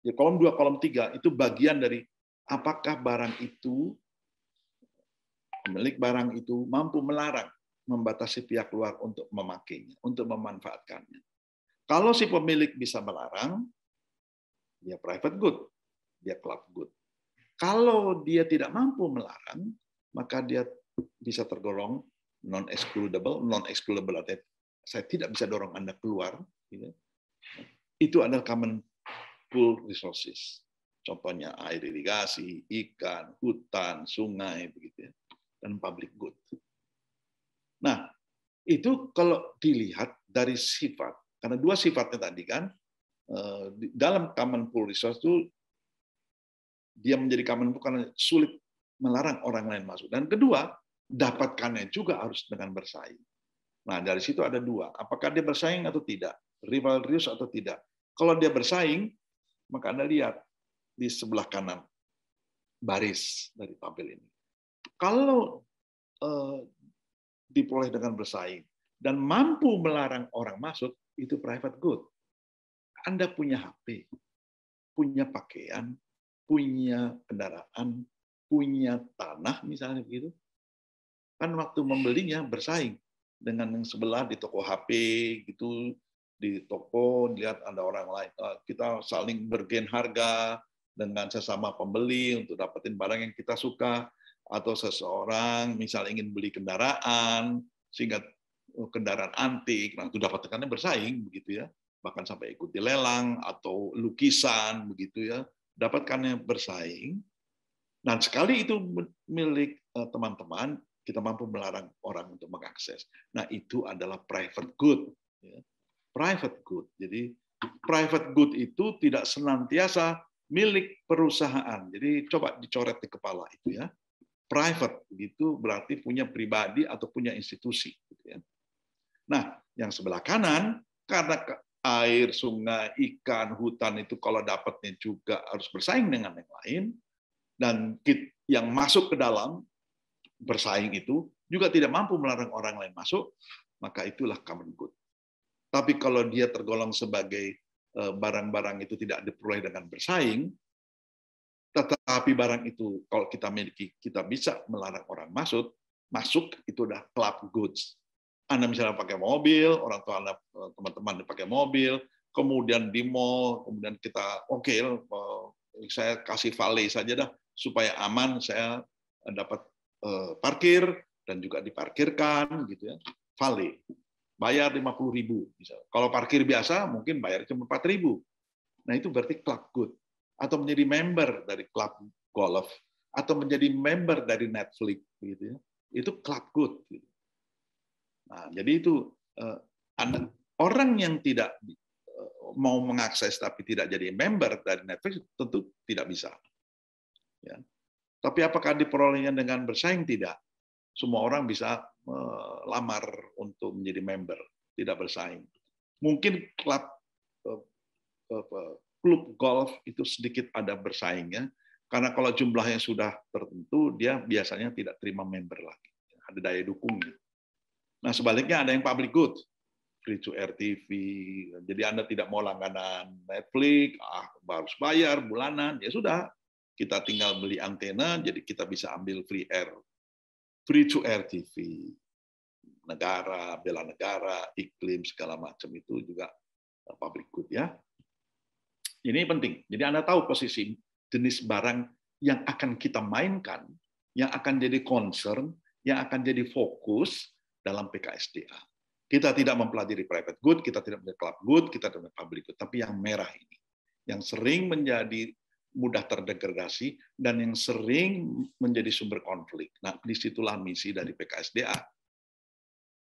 Ya, kolom 2, kolom 3 itu bagian dari apakah barang itu, pemilik barang itu mampu melarang, membatasi pihak luar untuk memakainya, untuk memanfaatkannya. Kalau si pemilik bisa melarang, dia private good, dia club good. Kalau dia tidak mampu melarang, maka dia bisa tergolong non-excludable. Non-excludable artinya saya tidak bisa dorong Anda keluar. Itu adalah common pool resources. Contohnya air irigasi, ikan, hutan, sungai, begitu ya, dan public good. Nah, itu kalau dilihat dari sifat, karena 2 sifatnya tadi kan, dalam common pool resource itu dia menjadi common pool karena sulit melarang orang lain masuk. Dan kedua, dapatkannya juga harus dengan bersaing. Nah, dari situ ada 2. Apakah dia bersaing atau tidak? Rivalrous atau tidak? Kalau dia bersaing, maka Anda lihat di sebelah kanan baris dari tabel ini. Kalau diperoleh dengan bersaing dan mampu melarang orang masuk, itu private good. Anda punya HP, punya pakaian, punya kendaraan, punya tanah misalnya begitu. Kan waktu membelinya bersaing dengan yang sebelah di toko HP gitu, di toko lihat ada orang lain, kita saling bergen harga dengan sesama pembeli untuk dapetin barang yang kita suka. Atau seseorang misal ingin beli kendaraan sehingga kendaraan antik, nah itu dapatkannya bersaing begitu ya, bahkan sampai ikut dilelang atau lukisan begitu ya, dapatkannya bersaing. Nah, sekali itu milik teman-teman, kita mampu melarang orang untuk mengakses. Nah, itu adalah private good. Private good. Jadi private good itu tidak senantiasa milik perusahaan. Jadi coba dicoret di kepala itu ya. Private gitu berarti punya pribadi atau punya institusi. Nah, yang sebelah kanan karena air, sungai, ikan, hutan itu kalau dapatnya juga harus bersaing dengan yang lain, dan yang masuk ke dalam bersaing itu juga tidak mampu melarang orang lain masuk, maka itulah common good. Tapi kalau dia tergolong sebagai barang-barang itu tidak diperoleh dengan bersaing, tetapi barang itu kalau kita miliki, kita bisa melarang orang masuk itu udah club goods. Anda misalnya pakai mobil, orang tua Anda, teman-teman pakai mobil, kemudian di mall, kemudian kita saya kasih valet saja dah supaya aman, saya dapat parkir dan juga diparkirkan gitu ya. Valet bayar 50.000 misalnya. Kalau parkir biasa mungkin bayar cuma 4.000. Nah, itu berarti club good. Atau menjadi member dari klub golf, atau menjadi member dari Netflix, gitu ya. Itu club good. Nah, jadi itu orang yang tidak mau mengakses tapi tidak jadi member dari Netflix tentu tidak bisa. Ya. Tapi apakah diperolehnya dengan bersaing? Tidak. Semua orang bisa melamar untuk menjadi member, tidak bersaing. Mungkin klub golf itu sedikit ada bersaingnya, karena kalau jumlahnya sudah tertentu, dia biasanya tidak terima member lagi. Ada daya dukungnya. Nah, sebaliknya ada yang public good, free to air TV. Jadi Anda tidak mau langganan Netflix, harus bayar bulanan, ya sudah. Kita tinggal beli antena, jadi kita bisa ambil free to air TV. Negara, bela negara, iklim, segala macam itu juga public good ya. Ini penting. Jadi Anda tahu posisi jenis barang yang akan kita mainkan, yang akan jadi concern, yang akan jadi fokus dalam PKSDA. Kita tidak mempelajari private good, kita tidak mempelajari club good, kita tidak mempelajari public good, tapi yang merah ini, yang sering menjadi mudah terdegradasi dan yang sering menjadi sumber konflik. Nah, disitulah misi dari PKSDA.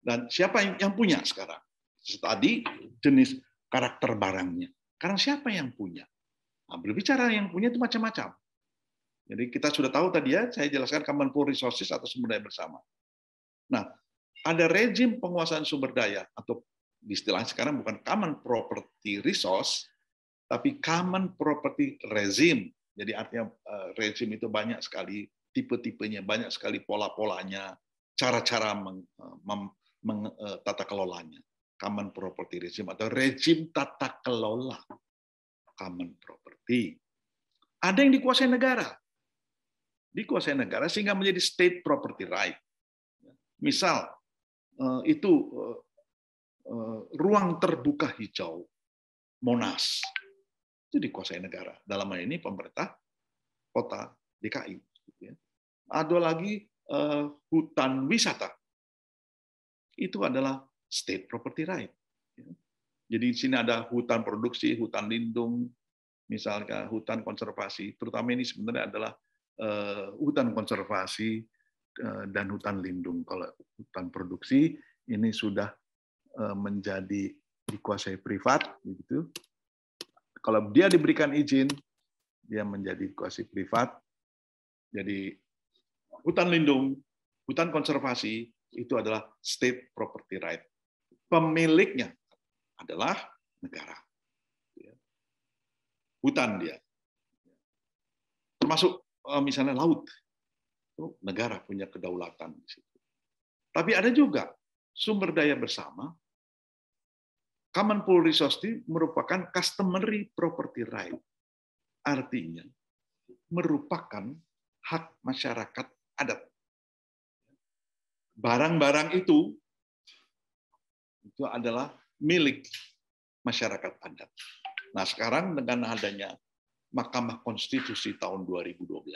Dan siapa yang punya sekarang? Tadi jenis karakter barangnya. Sekarang siapa yang punya? Nah, berbicara yang punya itu macam-macam. Jadi kita sudah tahu tadi ya, saya jelaskan common pool resources atau sumber daya bersama. Nah, ada rezim penguasaan sumber daya atau istilahnya sekarang bukan common property resource, tapi common property regime. Jadi artinya rezim itu banyak sekali tipe-tipenya, banyak sekali pola-polanya, cara-cara tata kelolanya. Common property regime atau rezim tata kelola common property. Ada yang dikuasai negara. Dikuasai negara sehingga menjadi state property right. Misal, itu ruang terbuka hijau Monas. Itu dikuasai negara. Dalam hal ini pemerintah kota DKI. Ada lagi hutan wisata. Itu adalah state property right. Jadi di sini ada hutan produksi, hutan lindung, misalnya hutan konservasi. Terutama ini sebenarnya adalah hutan konservasi dan hutan lindung. Kalau hutan produksi ini sudah menjadi dikuasai privat, begitu. Kalau dia diberikan izin, dia menjadi dikuasai privat. Jadi hutan lindung, hutan konservasi itu adalah state property right. Pemiliknya adalah negara. Hutan dia. Termasuk misalnya laut. Negara punya kedaulatan di situ. Tapi ada juga sumber daya bersama. Common pool resource ini merupakan customary property right. Artinya merupakan hak masyarakat adat. Barang-barang itu adalah milik masyarakat adat. Nah, sekarang dengan adanya Mahkamah Konstitusi tahun 2012,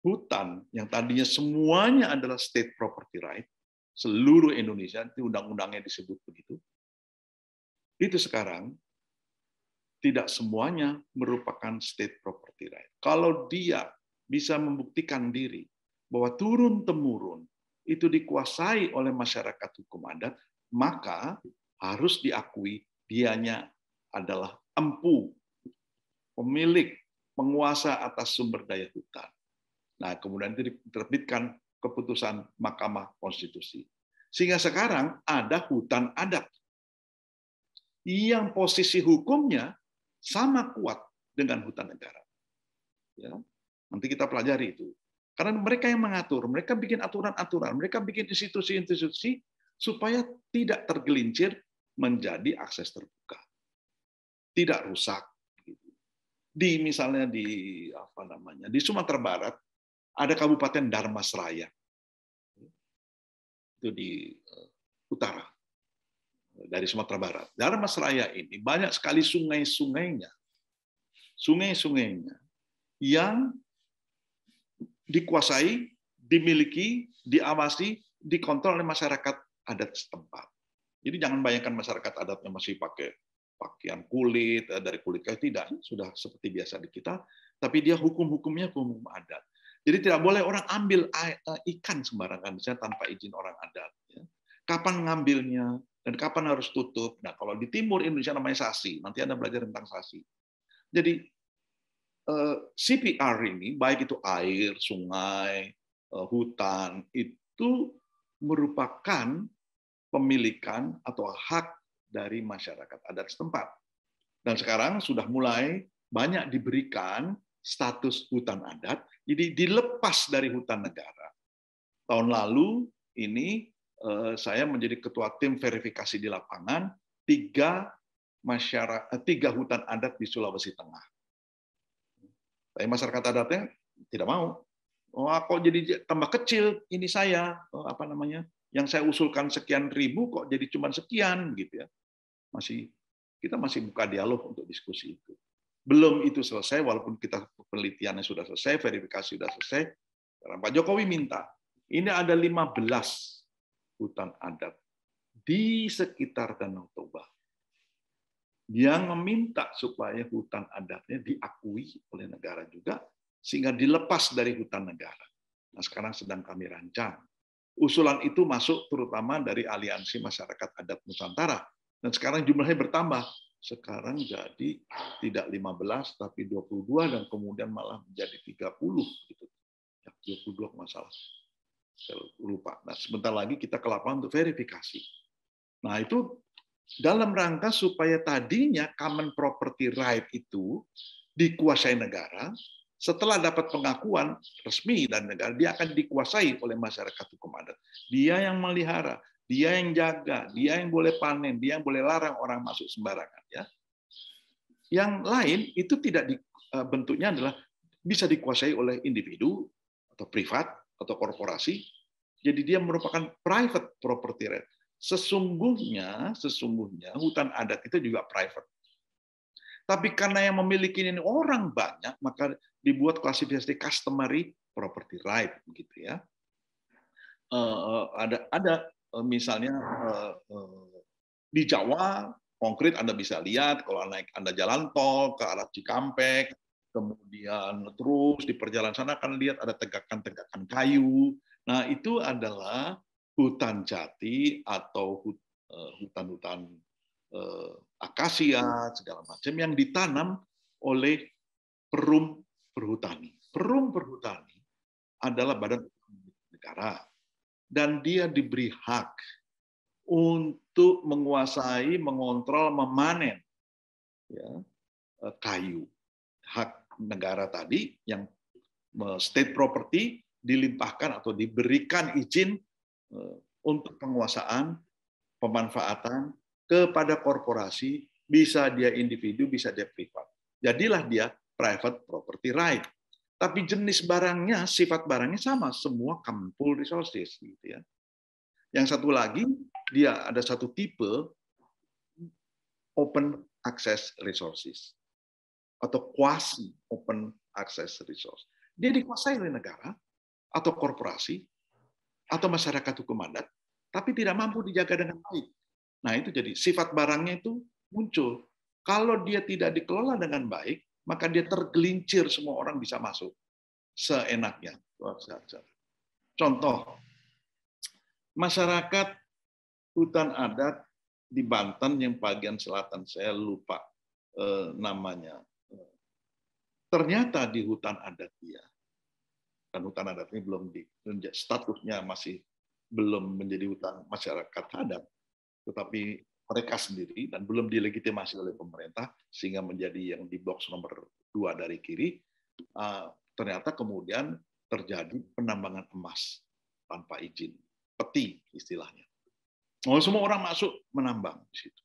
hutan yang tadinya semuanya adalah state property right, seluruh Indonesia, itu undang-undangnya disebut begitu, itu sekarang tidak semuanya merupakan state property right. Kalau dia bisa membuktikan diri bahwa turun-temurun itu dikuasai oleh masyarakat hukum adat, maka harus diakui dianya adalah empu, pemilik, penguasa atas sumber daya hutan. Nah, kemudian itu diterbitkan keputusan Mahkamah Konstitusi. Sehingga sekarang ada hutan adat yang posisi hukumnya sama kuat dengan hutan negara. Ya, nanti kita pelajari itu. Karena mereka yang mengatur, mereka bikin aturan-aturan, mereka bikin institusi-institusi supaya tidak tergelincir menjadi akses terbuka, tidak rusak. Di misalnya di Sumatera Barat ada Kabupaten Dharmasraya, itu di utara dari Sumatera Barat. Dharmasraya ini banyak sekali sungai-sungainya yang dikuasai, dimiliki, diawasi, dikontrol oleh masyarakat adat setempat. Jadi jangan bayangkan masyarakat adatnya masih pakai pakaian kulit, dari kulit kayu, tidak, sudah seperti biasa di kita, tapi dia hukum-hukumnya hukum adat. Jadi tidak boleh orang ambil ikan sembarangan, misalnya tanpa izin orang adat. Kapan ngambilnya, dan kapan harus tutup. Nah, kalau di timur Indonesia namanya sasi, nanti Anda belajar tentang sasi. Jadi CPR ini, baik itu air, sungai, hutan, itu merupakan pemilikan atau hak dari masyarakat adat setempat. Dan sekarang sudah mulai banyak diberikan status hutan adat, jadi dilepas dari hutan negara. Tahun lalu ini saya menjadi ketua tim verifikasi di lapangan 3 hutan adat di Sulawesi Tengah. Tapi masyarakat adatnya tidak mau. Oh, kok jadi tambah kecil ini saya, yang saya usulkan sekian ribu kok jadi cuma sekian gitu ya. Masih kita masih buka dialog untuk diskusi itu. Belum itu selesai, walaupun kita penelitiannya sudah selesai, verifikasi sudah selesai. Karena Pak Jokowi minta, ini ada 15 hutan adat di sekitar Danau Toba yang meminta supaya hutan adatnya diakui oleh negara juga, sehingga dilepas dari hutan negara. Nah, sekarang sedang kami rancang. Usulan itu masuk terutama dari Aliansi Masyarakat Adat Nusantara. Dan sekarang jumlahnya bertambah. Sekarang jadi tidak 15, tapi 22, dan kemudian malah menjadi 30. Gitu. 22 masalah. Saya lupa. Nah, sebentar lagi kita ke lapangan untuk verifikasi. Nah, itu dalam rangka supaya tadinya common property right itu dikuasai negara, setelah dapat pengakuan resmi dan negara, dia akan dikuasai oleh masyarakat hukum adat. Dia yang melihara, dia yang jaga, dia yang boleh panen, dia yang boleh larang orang masuk sembarangan. Ya. Yang lain itu tidak bentuknya adalah bisa dikuasai oleh individu atau privat atau korporasi. Jadi dia merupakan private property right. Sesungguhnya hutan adat itu juga private. Tapi karena yang memiliki ini orang banyak, maka dibuat klasifikasi customary property right, begitu ya. Ada misalnya di Jawa konkret Anda bisa lihat kalau Anda jalan tol ke arah Cikampek, kemudian terus di perjalanan sana akan lihat ada tegakan-tegakan kayu. Nah itu adalah hutan jati atau hutan-hutan akasia segala macam yang ditanam oleh perum perhutani. Perum perhutani adalah badan negara dan dia diberi hak untuk menguasai, mengontrol, memanen ya, kayu. Hak negara tadi yang state property dilimpahkan atau diberikan izin untuk penguasaan, pemanfaatan kepada korporasi, bisa dia individu, bisa dia privat. Jadilah dia private property right. Tapi jenis barangnya, sifat barangnya sama, semua common pool resources, gitu ya. Yang satu lagi, dia ada satu tipe open access resources atau quasi open access resource. Dia dikuasai oleh negara atau korporasi atau masyarakat hukum adat, tapi tidak mampu dijaga dengan baik. Nah, itu jadi sifat barangnya itu muncul. Kalau dia tidak dikelola dengan baik, maka dia tergelincir, semua orang bisa masuk seenaknya. Contoh, masyarakat hutan adat di Banten yang bagian selatan, saya lupa namanya. Ternyata di hutan adat dia, dan hutan adat ini belum statusnya masih belum menjadi hutan masyarakat adat, tetapi mereka sendiri dan belum dilegitimasi oleh pemerintah sehingga menjadi yang di box nomor 2 dari kiri. Ternyata kemudian terjadi penambangan emas tanpa izin, peti istilahnya. Semua orang masuk menambang di situ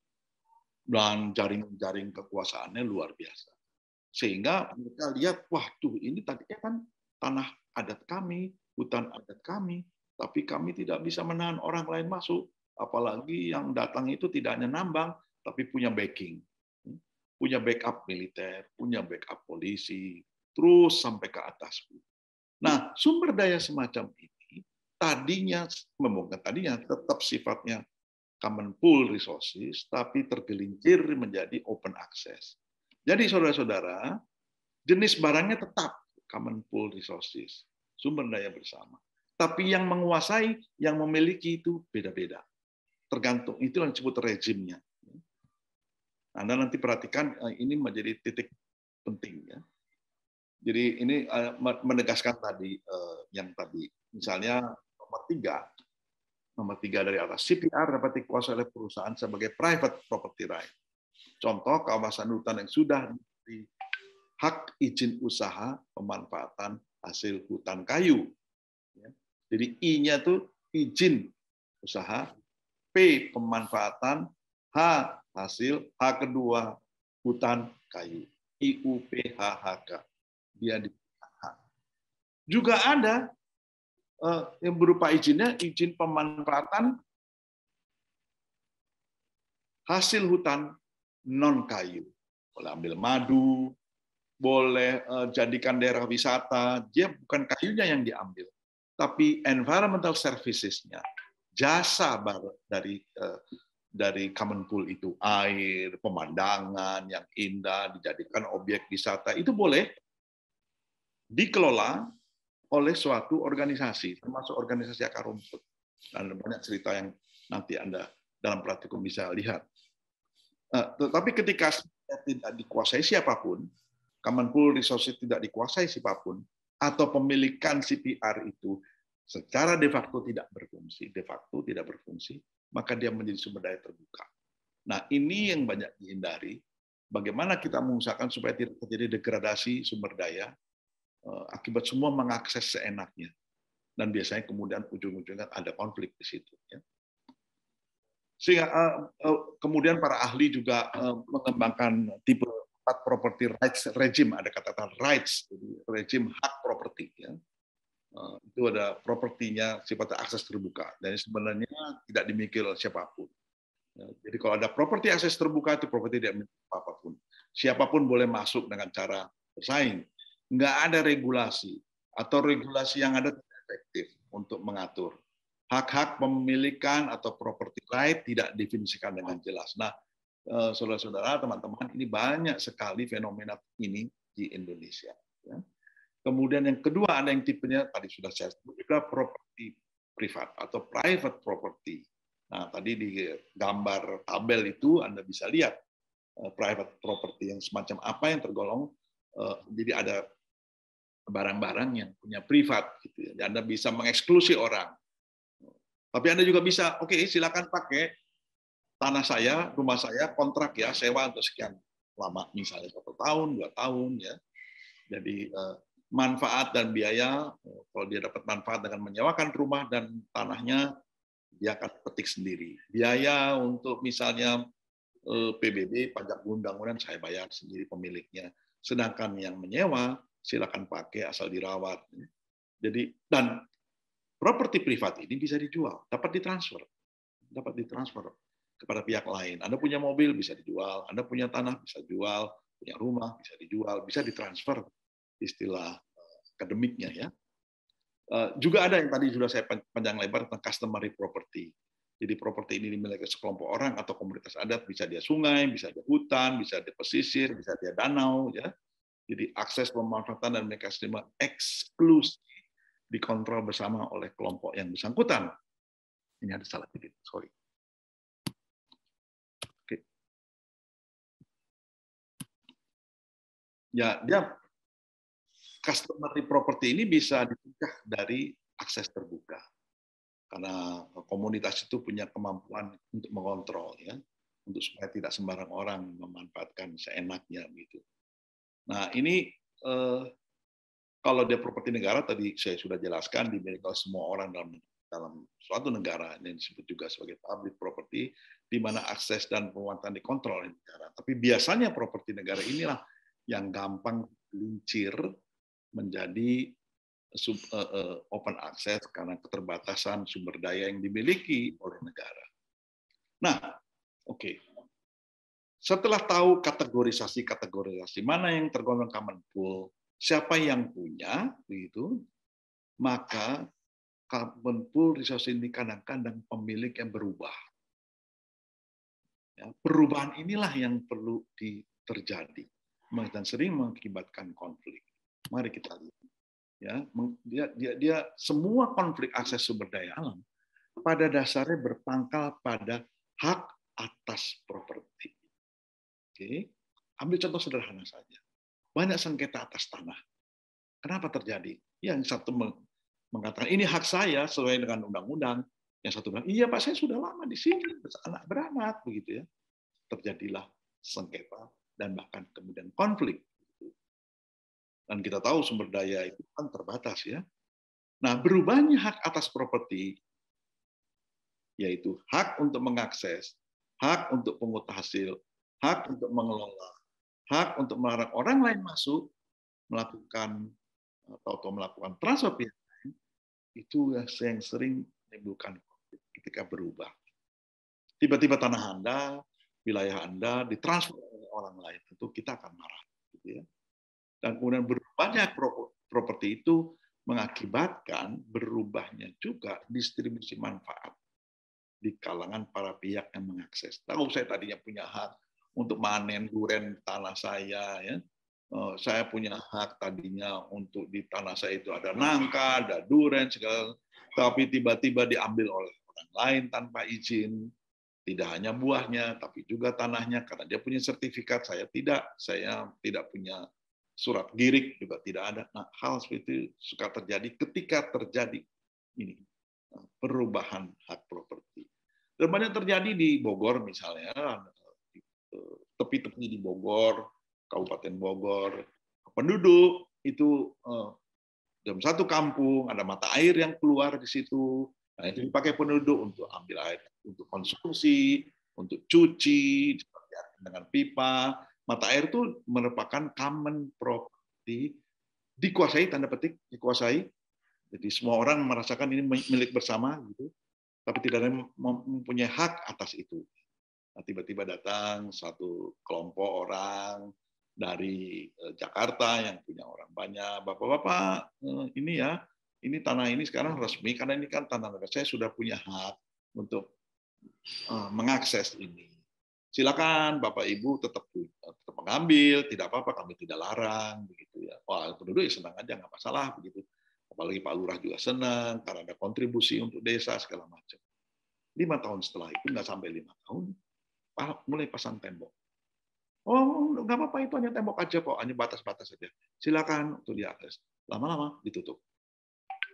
dan jaring-jaring kekuasaannya luar biasa, sehingga mereka lihat, wah tuh ini tadinya kan tanah adat kami, hutan adat kami, tapi kami tidak bisa menahan orang lain masuk. Apalagi yang datang itu tidak hanya nambang, tapi punya backing. Punya backup militer, punya backup polisi, terus sampai ke atas. Nah, sumber daya semacam ini tadinya tetap sifatnya common pool resources, tapi tergelincir menjadi open access. Jadi saudara-saudara, jenis barangnya tetap common pool resources, sumber daya bersama. Tapi yang menguasai, yang memiliki itu beda-beda. Tergantung, itu yang disebut rezimnya. Anda nanti perhatikan, ini menjadi titik penting. Ya. Jadi ini menegaskan tadi, yang tadi, misalnya nomor 3 dari atas, CPR dapat dikuasai oleh perusahaan sebagai private property right. Contoh, kawasan hutan yang sudah diberi hak izin usaha pemanfaatan hasil hutan kayu. Jadi I-nya itu izin usaha, P pemanfaatan, H hasil, H kedua hutan kayu, IUPHHK. Dia di H. Juga ada yang berupa izinnya, izin pemanfaatan hasil hutan non kayu. Boleh ambil madu, boleh jadikan daerah wisata. Dia bukan kayunya yang diambil, tapi environmental services-nya, jasa dari Kemenpul itu, air, pemandangan yang indah, dijadikan objek wisata, itu boleh dikelola oleh suatu organisasi, termasuk organisasi akar rumput. Dan banyak cerita yang nanti Anda dalam praktikum bisa lihat. Tetapi ketika tidak dikuasai siapapun, Kemenpul Resources tidak dikuasai siapapun, atau pemilikan CPR itu secara de facto tidak berfungsi, maka dia menjadi sumber daya terbuka. Nah, ini yang banyak dihindari. Bagaimana kita mengusahakan supaya tidak terjadi degradasi sumber daya akibat semua mengakses seenaknya. Dan biasanya kemudian ujung-ujungnya ada konflik di situ. Sehingga kemudian para ahli juga mengembangkan tipe 4 property rights regime, ada kata-kata rights, regime hak properti. Itu ada propertinya sifatnya akses terbuka, dan sebenarnya tidak dimiliki oleh siapapun. Jadi kalau ada properti akses terbuka, itu properti tidak dimiliki apapun. Siapapun boleh masuk dengan cara bersaing. Nggak ada regulasi, atau regulasi yang ada tidak efektif untuk mengatur. Hak-hak pemilikan atau property right tidak definisikan dengan jelas. Nah, saudara-saudara, teman-teman, ini banyak sekali fenomena ini di Indonesia. Kemudian yang kedua, ada yang tipenya tadi sudah saya sebut juga properti privat atau private property. Nah, tadi di gambar tabel itu Anda bisa lihat private property yang semacam apa yang tergolong, jadi ada barang-barang yang punya privat, gitu ya. Anda bisa mengeksklusi orang. Tapi Anda juga bisa, oke, silakan pakai tanah saya, rumah saya, kontrak ya, sewa untuk sekian lama, misalnya 1 tahun, 2 tahun, ya. Jadi manfaat dan biaya, kalau dia dapat manfaat dengan menyewakan rumah dan tanahnya, dia akan petik sendiri. Biaya untuk misalnya PBB, pajak undang-undang, saya bayar sendiri pemiliknya. Sedangkan yang menyewa, silakan pakai asal dirawat. Jadi, dan properti privat ini bisa dijual, dapat ditransfer kepada pihak lain. Anda punya mobil bisa dijual, Anda punya tanah bisa jual, punya rumah bisa dijual, bisa ditransfer, istilah akademiknya ya. Juga ada yang tadi sudah saya panjang lebar tentang customary property. Jadi properti ini dimiliki sekelompok orang atau komunitas adat, bisa dia sungai, bisa dia hutan, bisa dia pesisir, bisa dia danau, ya. Jadi akses pemanfaatan dan mekanisme eksklusif dikontrol bersama oleh kelompok yang bersangkutan. Ini ada salah dikit, sorry. Oke. Ya, dia customary property ini bisa dicegah dari akses terbuka. Karena komunitas itu punya kemampuan untuk mengontrol, ya, untuk supaya tidak sembarang orang memanfaatkan seenaknya gitu. Nah, ini kalau dia properti negara tadi saya sudah jelaskan dimiliki oleh semua orang dalam suatu negara, yang disebut juga sebagai public property, di mana akses dan pemanfaatan dikontrol oleh negara. Tapi biasanya properti negara inilah yang gampang lincir menjadi open access karena keterbatasan sumber daya yang dimiliki oleh negara. Nah, oke. Setelah tahu kategorisasi mana yang tergolong Kemenpul, siapa yang punya, begitu, maka Kemenpul Resources ini kadang-kadang pemilik yang berubah. Ya, perubahan inilah yang perlu terjadi dan sering mengakibatkan konflik. Mari kita lihat. Ya, dia semua konflik akses sumber daya alam pada dasarnya berpangkal pada hak atas properti. Oke, ambil contoh sederhana saja. Banyak sengketa atas tanah. Kenapa terjadi? Yang satu mengatakan ini hak saya sesuai dengan undang-undang. Yang satu bilang, iya Pak, saya sudah lama di sini, anak beranak, begitu ya. Terjadilah sengketa dan bahkan kemudian konflik. Dan kita tahu sumber daya itu kan terbatas ya. Nah, berubahnya hak atas properti, yaitu hak untuk mengakses, hak untuk penghutang hasil, hak untuk mengelola, hak untuk melarang orang lain masuk, melakukan atau melakukan transfer pihak lain, itu yang sering menimbulkan konflik ketika berubah. Tiba-tiba tanah Anda wilayah Anda ditransfer oleh orang lain, tentu kita akan marah. Gitu ya. Dan kemudian berubahnya properti itu mengakibatkan berubahnya juga distribusi manfaat di kalangan para pihak yang mengakses. Tahu saya tadinya punya hak untuk manen duren tanah saya, ya. Saya punya hak tadinya untuk di tanah saya itu ada nangka, ada duren, segala, tapi tiba-tiba diambil oleh orang lain tanpa izin. Tidak hanya buahnya, tapi juga tanahnya, karena dia punya sertifikat, saya tidak punya surat girik, juga tidak ada. Nah, hal seperti itu suka terjadi ketika terjadi ini perubahan hak properti. Dan banyak terjadi di Bogor misalnya, tepi-tepi di Bogor, Kabupaten Bogor, penduduk itu dalam satu kampung ada mata air yang keluar di situ. Nah, itu dipakai penduduk untuk ambil air untuk konsumsi, untuk cuci, dengan pipa. Mata air itu merupakan common property, dikuasai, tanda petik, dikuasai. Jadi semua orang merasakan ini milik bersama, gitu. Tapi tidak ada yang mempunyai hak atas itu. Nah, tiba-tiba datang satu kelompok orang dari Jakarta yang punya orang banyak, bapak-bapak, ini ya, ini tanah ini sekarang resmi karena ini kan tanah negara, saya sudah punya hak untuk mengakses ini. Silakan Bapak Ibu tetap mengambil, tidak apa-apa, kami tidak larang, begitu ya. Wah, penduduk ya senang aja, nggak masalah begitu. Apalagi Pak Lurah juga senang karena ada kontribusi untuk desa segala macam. 5 tahun setelah itu, nggak sampai 5 tahun, mulai pasang tembok. Oh, nggak apa-apa, itu hanya tembok aja kok, hanya batas-batas saja. Silakan untuk diakses. Lama-lama ditutup.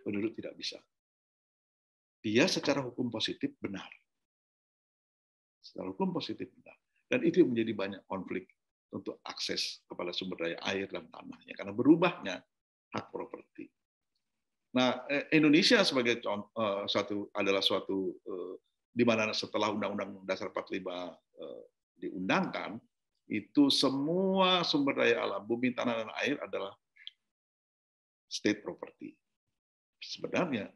Penduduk tidak bisa. Dia secara hukum positif benar. Secara hukum positif benar. Dan itu yang menjadi banyak konflik untuk akses kepada sumber daya air dan tanahnya. Karena berubahnya hak properti. Nah, Indonesia sebagai adalah suatu di mana setelah Undang-Undang Dasar 45 diundangkan, itu semua sumber daya alam, bumi, tanah, dan air adalah state property. Sebenarnya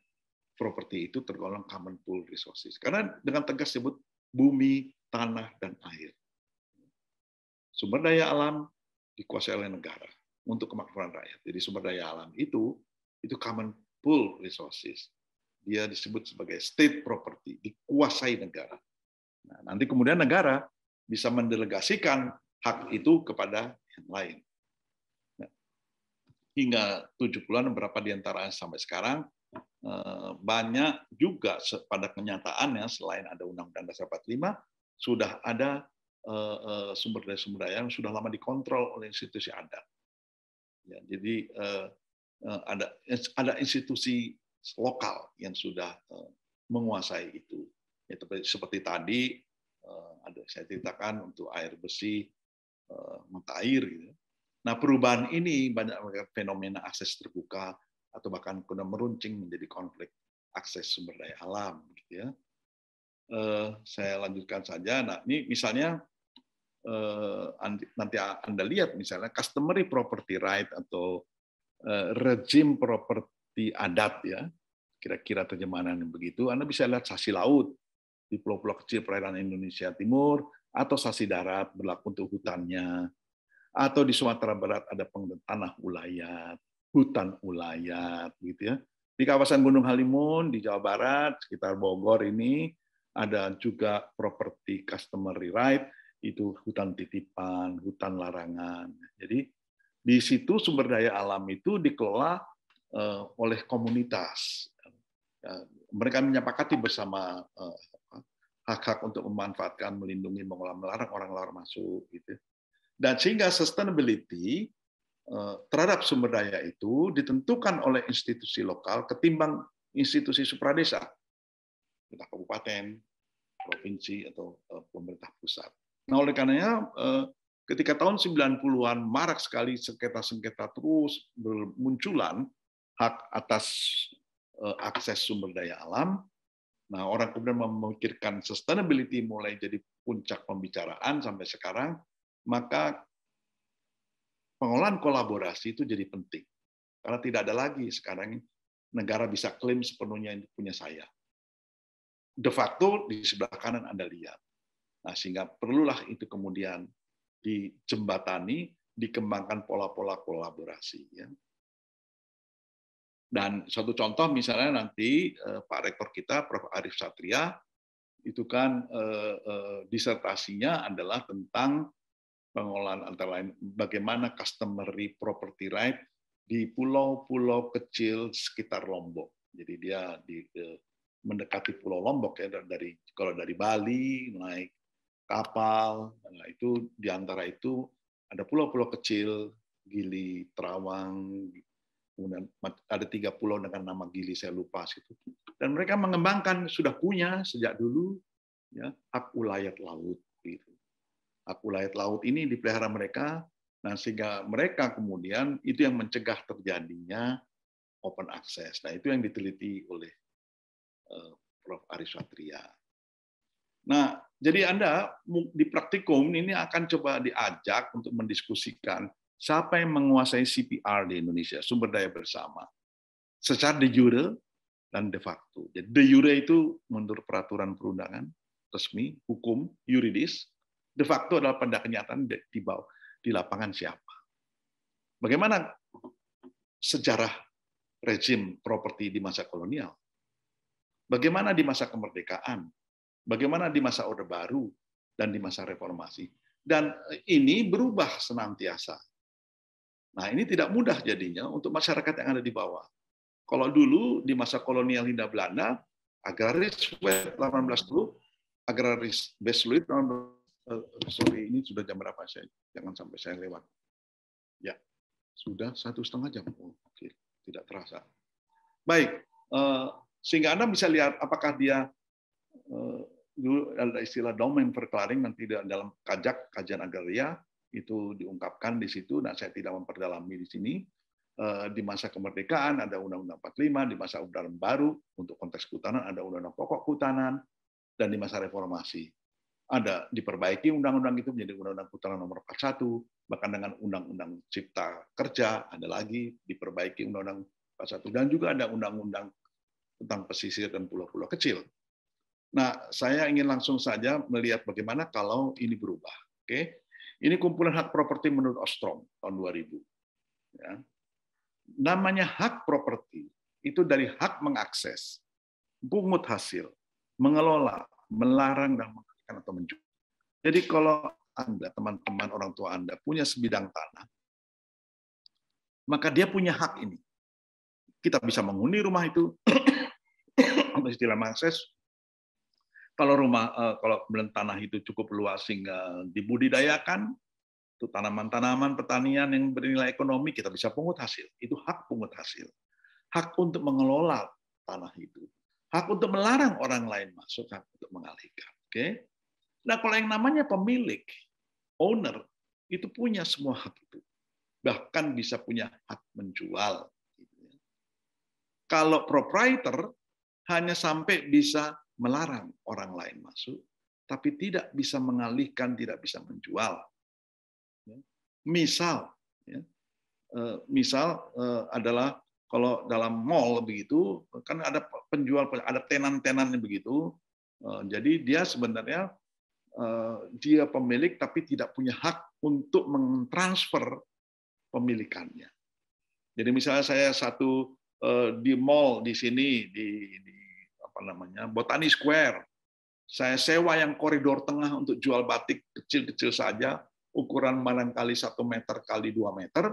properti itu tergolong common pool resources. Karena dengan tegas disebut bumi, tanah, dan air. Sumber daya alam dikuasai oleh negara untuk kemakmuran rakyat. Jadi sumber daya alam itu common pool resources. Dia disebut sebagai state property, dikuasai negara. Nah, nanti kemudian negara bisa mendelegasikan hak itu kepada yang lain. Nah, hingga 70-an berapa diantaranya sampai sekarang, banyak juga pada kenyataannya selain ada Undang-Undang Dasar 45 sudah ada sumber daya yang sudah lama dikontrol oleh institusi adat. Ya, jadi ada institusi lokal yang sudah menguasai itu. Ya, seperti tadi saya ceritakan untuk air bersih, mata air. Gitu. Nah, perubahan ini banyak fenomena akses terbuka atau bahkan kena meruncing menjadi konflik akses sumber daya alam. Gitu ya. Saya lanjutkan saja. Nah, ini misalnya nanti Anda lihat misalnya customary property right atau rezim properti adat, ya, kira-kira terjemahan yang begitu. Anda bisa lihat sasi laut di pulau-pulau kecil perairan Indonesia Timur, atau sasi darat berlaku untuk hutannya, atau di Sumatera Barat ada tanah ulayat, hutan ulayat, gitu ya. Di kawasan Gunung Halimun di Jawa Barat sekitar Bogor ini ada juga properti customary right, itu hutan titipan, hutan larangan. Jadi di situ sumber daya alam itu dikelola oleh komunitas. Mereka menyepakati bersama hak-hak untuk memanfaatkan, melindungi, mengolah, melarang orang luar masuk, gitu. Dan sehingga sustainability terhadap sumber daya itu ditentukan oleh institusi lokal ketimbang institusi supradesa, entah kabupaten, provinsi, atau pemerintah pusat. Nah, oleh karenanya ketika tahun 90-an marak sekali sengketa-sengketa terus bermunculan hak atas akses sumber daya alam. Nah, orang kemudian memikirkan sustainability mulai jadi puncak pembicaraan sampai sekarang, maka pengolahan kolaborasi itu jadi penting. Karena tidak ada lagi sekarang negara bisa klaim sepenuhnya ini punya saya. De facto di sebelah kanan Anda lihat. Nah, sehingga perlulah itu kemudian dijembatani, dikembangkan pola-pola kolaborasi. Ya. Dan satu contoh misalnya nanti Pak Rektor kita, Prof. Arief Satria, itu kan disertasinya adalah tentang pengelolaan antara lain bagaimana customary property right di pulau-pulau kecil sekitar Lombok. Jadi dia mendekati Pulau Lombok ya, kalau dari Bali naik kapal, nah itu di antara itu ada pulau-pulau kecil, Gili, Terawang, kemudian ada 3 pulau dengan nama Gili, saya lupa situ. Dan mereka mengembangkan, sudah punya sejak dulu ya, hak ulayat laut. Gitu. Hak ulayat laut ini dipelihara mereka, nah sehingga mereka kemudian itu yang mencegah terjadinya open access. Nah itu yang diteliti oleh Prof. Arief Satria. Nah, jadi Anda di praktikum ini akan coba diajak untuk mendiskusikan siapa yang menguasai CPR di Indonesia, sumber daya bersama, secara de jure dan de facto. Jadi de jure itu menurut peraturan perundangan resmi, hukum, yuridis. De facto adalah pada kenyataan di lapangan siapa. Bagaimana sejarah rezim properti di masa kolonial? Bagaimana di masa kemerdekaan? Bagaimana di masa Orde Baru dan di masa reformasi. Dan ini berubah senantiasa. Nah, ini tidak mudah jadinya untuk masyarakat yang ada di bawah. Kalau dulu di masa kolonial Hindia Belanda, agraris wet 1810, agraris besluit, sorry, ini sudah jam berapa saya? Jangan sampai saya lewat. Ya, sudah 1,5 jam. Oh, oke, tidak terasa. Baik, sehingga Anda bisa lihat apakah dia dulu ada istilah domain verklaring nanti dalam kajian agraria itu diungkapkan di situ. Nah, saya tidak memperdalami di sini. Di masa kemerdekaan ada Undang-Undang 45, di masa Orde Baru untuk konteks kehutanan ada Undang-Undang Pokok Kehutanan, dan di masa reformasi ada diperbaiki undang-undang itu menjadi Undang-Undang Kehutanan Nomor 41, bahkan dengan Undang-Undang Cipta Kerja ada lagi diperbaiki Undang-Undang 41, dan juga ada Undang-Undang tentang pesisir dan pulau-pulau kecil. Nah, saya ingin langsung saja melihat bagaimana kalau ini berubah. Oke, ini kumpulan hak properti menurut Ostrom tahun 2000. Ya. Namanya hak properti itu dari hak mengakses, pungut hasil, mengelola, melarang dan menghentikan atau menjual. Jadi kalau Anda, teman-teman orang tua Anda punya sebidang tanah, maka dia punya hak ini. Kita bisa menghuni rumah itu, istilah mengakses. Kalau kemudian tanah itu cukup luas sehingga dibudidayakan, itu tanaman-tanaman pertanian yang bernilai ekonomi, kita bisa pungut hasil. Itu hak pungut hasil. Hak untuk mengelola tanah itu. Hak untuk melarang orang lain masuk, hak untuk mengalihkan. Oke? Nah, kalau yang namanya pemilik, owner, itu punya semua hak itu. Bahkan bisa punya hak menjual. Kalau proprietor, hanya sampai bisa melarang orang lain masuk, tapi tidak bisa mengalihkan, tidak bisa menjual. Misal adalah kalau dalam mall begitu, kan ada penjual, ada tenan-tenannya begitu. Jadi dia sebenarnya dia pemilik tapi tidak punya hak untuk mentransfer pemilikannya. Jadi misalnya saya di mall di sini di Botani Square, saya sewa yang koridor tengah untuk jual batik kecil-kecil saja, ukuran barangkali 1 meter kali 2 meter.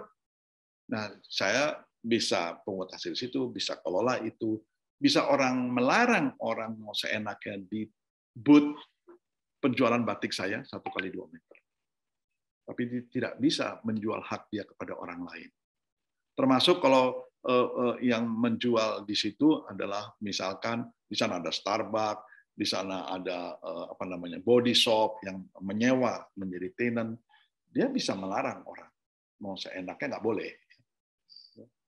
Nah, saya bisa pungut hasil situ, bisa kelola itu, bisa orang melarang orang mau seenaknya di booth penjualan batik saya 1 kali 2 meter. Tapi tidak bisa menjual hak dia kepada orang lain. Termasuk kalau yang menjual di situ adalah misalkan di sana ada Starbucks, di sana ada body shop yang menyewa menjadi tenant, dia bisa melarang orang mau seenaknya, nggak boleh.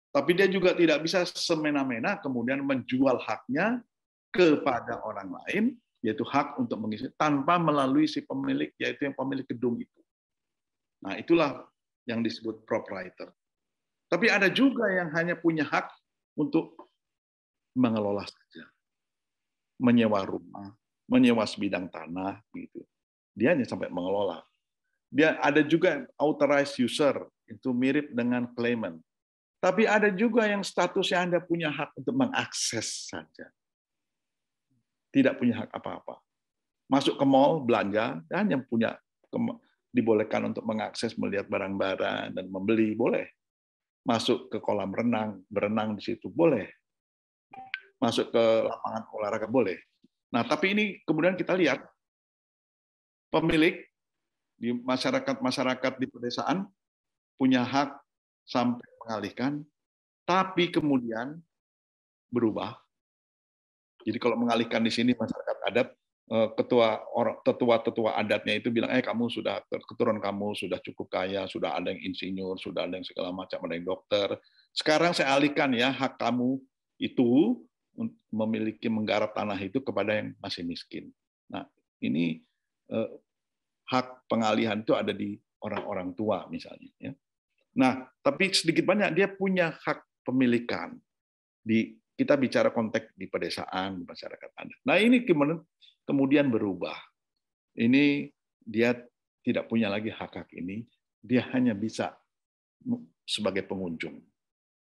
Tapi dia juga tidak bisa semena-mena kemudian menjual haknya kepada orang lain, yaitu hak untuk mengisi tanpa melalui si pemilik, yaitu yang pemilik gedung itu. Nah, itulah yang disebut proprietor. Tapi ada juga yang hanya punya hak untuk mengelola saja, menyewa rumah, menyewa sebidang tanah, gitu. Dia hanya sampai mengelola. Dia ada juga authorized user, itu mirip dengan claimant. Tapi ada juga yang statusnya Anda punya hak untuk mengakses saja. Tidak punya hak apa-apa. Masuk ke mall, belanja, dan yang punya dibolehkan untuk mengakses, melihat barang-barang, dan membeli, boleh. Masuk ke kolam renang, berenang di situ, boleh. Masuk ke lapangan olahraga, boleh. Nah, tapi ini kemudian kita lihat, pemilik di masyarakat di pedesaan punya hak sampai mengalihkan, tapi kemudian berubah. Jadi kalau mengalihkan di sini masyarakat adat, tetua adatnya itu bilang, kamu sudah, keturunan kamu sudah cukup kaya, sudah ada yang insinyur, sudah ada yang segala macam, ada yang dokter. Sekarang saya alihkan ya hak kamu itu memiliki menggarap tanah itu kepada yang masih miskin. Nah, ini hak pengalihan itu ada di orang-orang tua misalnya. Ya. Nah, tapi sedikit banyak dia punya hak pemilikan. Kita bicara konteks di pedesaan, di masyarakat adat. Nah, ini kemudian berubah. Ini dia tidak punya lagi hak-hak ini, dia hanya bisa sebagai pengunjung.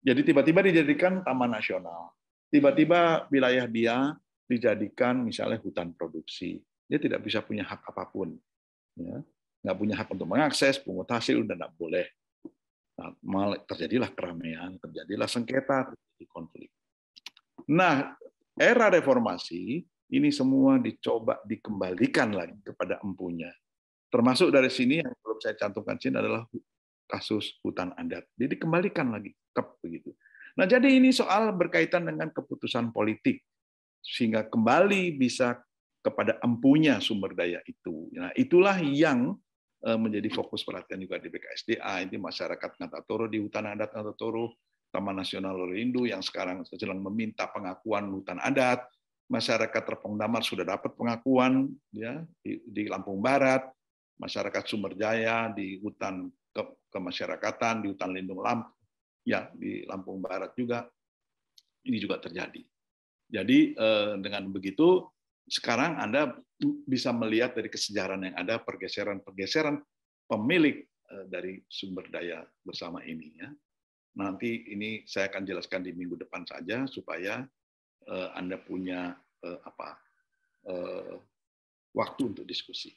Jadi tiba-tiba dijadikan taman nasional. Tiba-tiba wilayah dia dijadikan misalnya hutan produksi. Dia tidak bisa punya hak apapun. Ya. Nggak punya hak untuk mengakses, pungut hasil, dan tidak boleh. Nah, terjadilah keramaian, terjadilah sengketa, terjadi konflik. Nah, era reformasi ini semua dicoba dikembalikan lagi kepada empunya. Termasuk dari sini yang belum saya cantumkan sini adalah kasus hutan adat. Jadi dikembalikan lagi begitu. Nah, jadi ini soal berkaitan dengan keputusan politik sehingga kembali bisa kepada empunya sumber daya itu. Nah, itulah yang menjadi fokus perhatian juga di BKSDA, ini masyarakat Ngatatoro di hutan adat Ngatatoro, Taman Nasional Lorindo yang sekarang sedang meminta pengakuan hutan adat, masyarakat Terpong Damar sudah dapat pengakuan ya di Lampung Barat, masyarakat Sumber Jaya di hutan kemasyarakatan, di hutan lindung Lampung, ya di Lampung Barat juga ini juga terjadi. Jadi dengan begitu sekarang Anda bisa melihat dari kesejarahan yang ada pergeseran-pergeseran pemilik dari sumber daya bersama ini ya. Nanti ini saya akan jelaskan di minggu depan saja supaya Anda punya waktu untuk diskusi.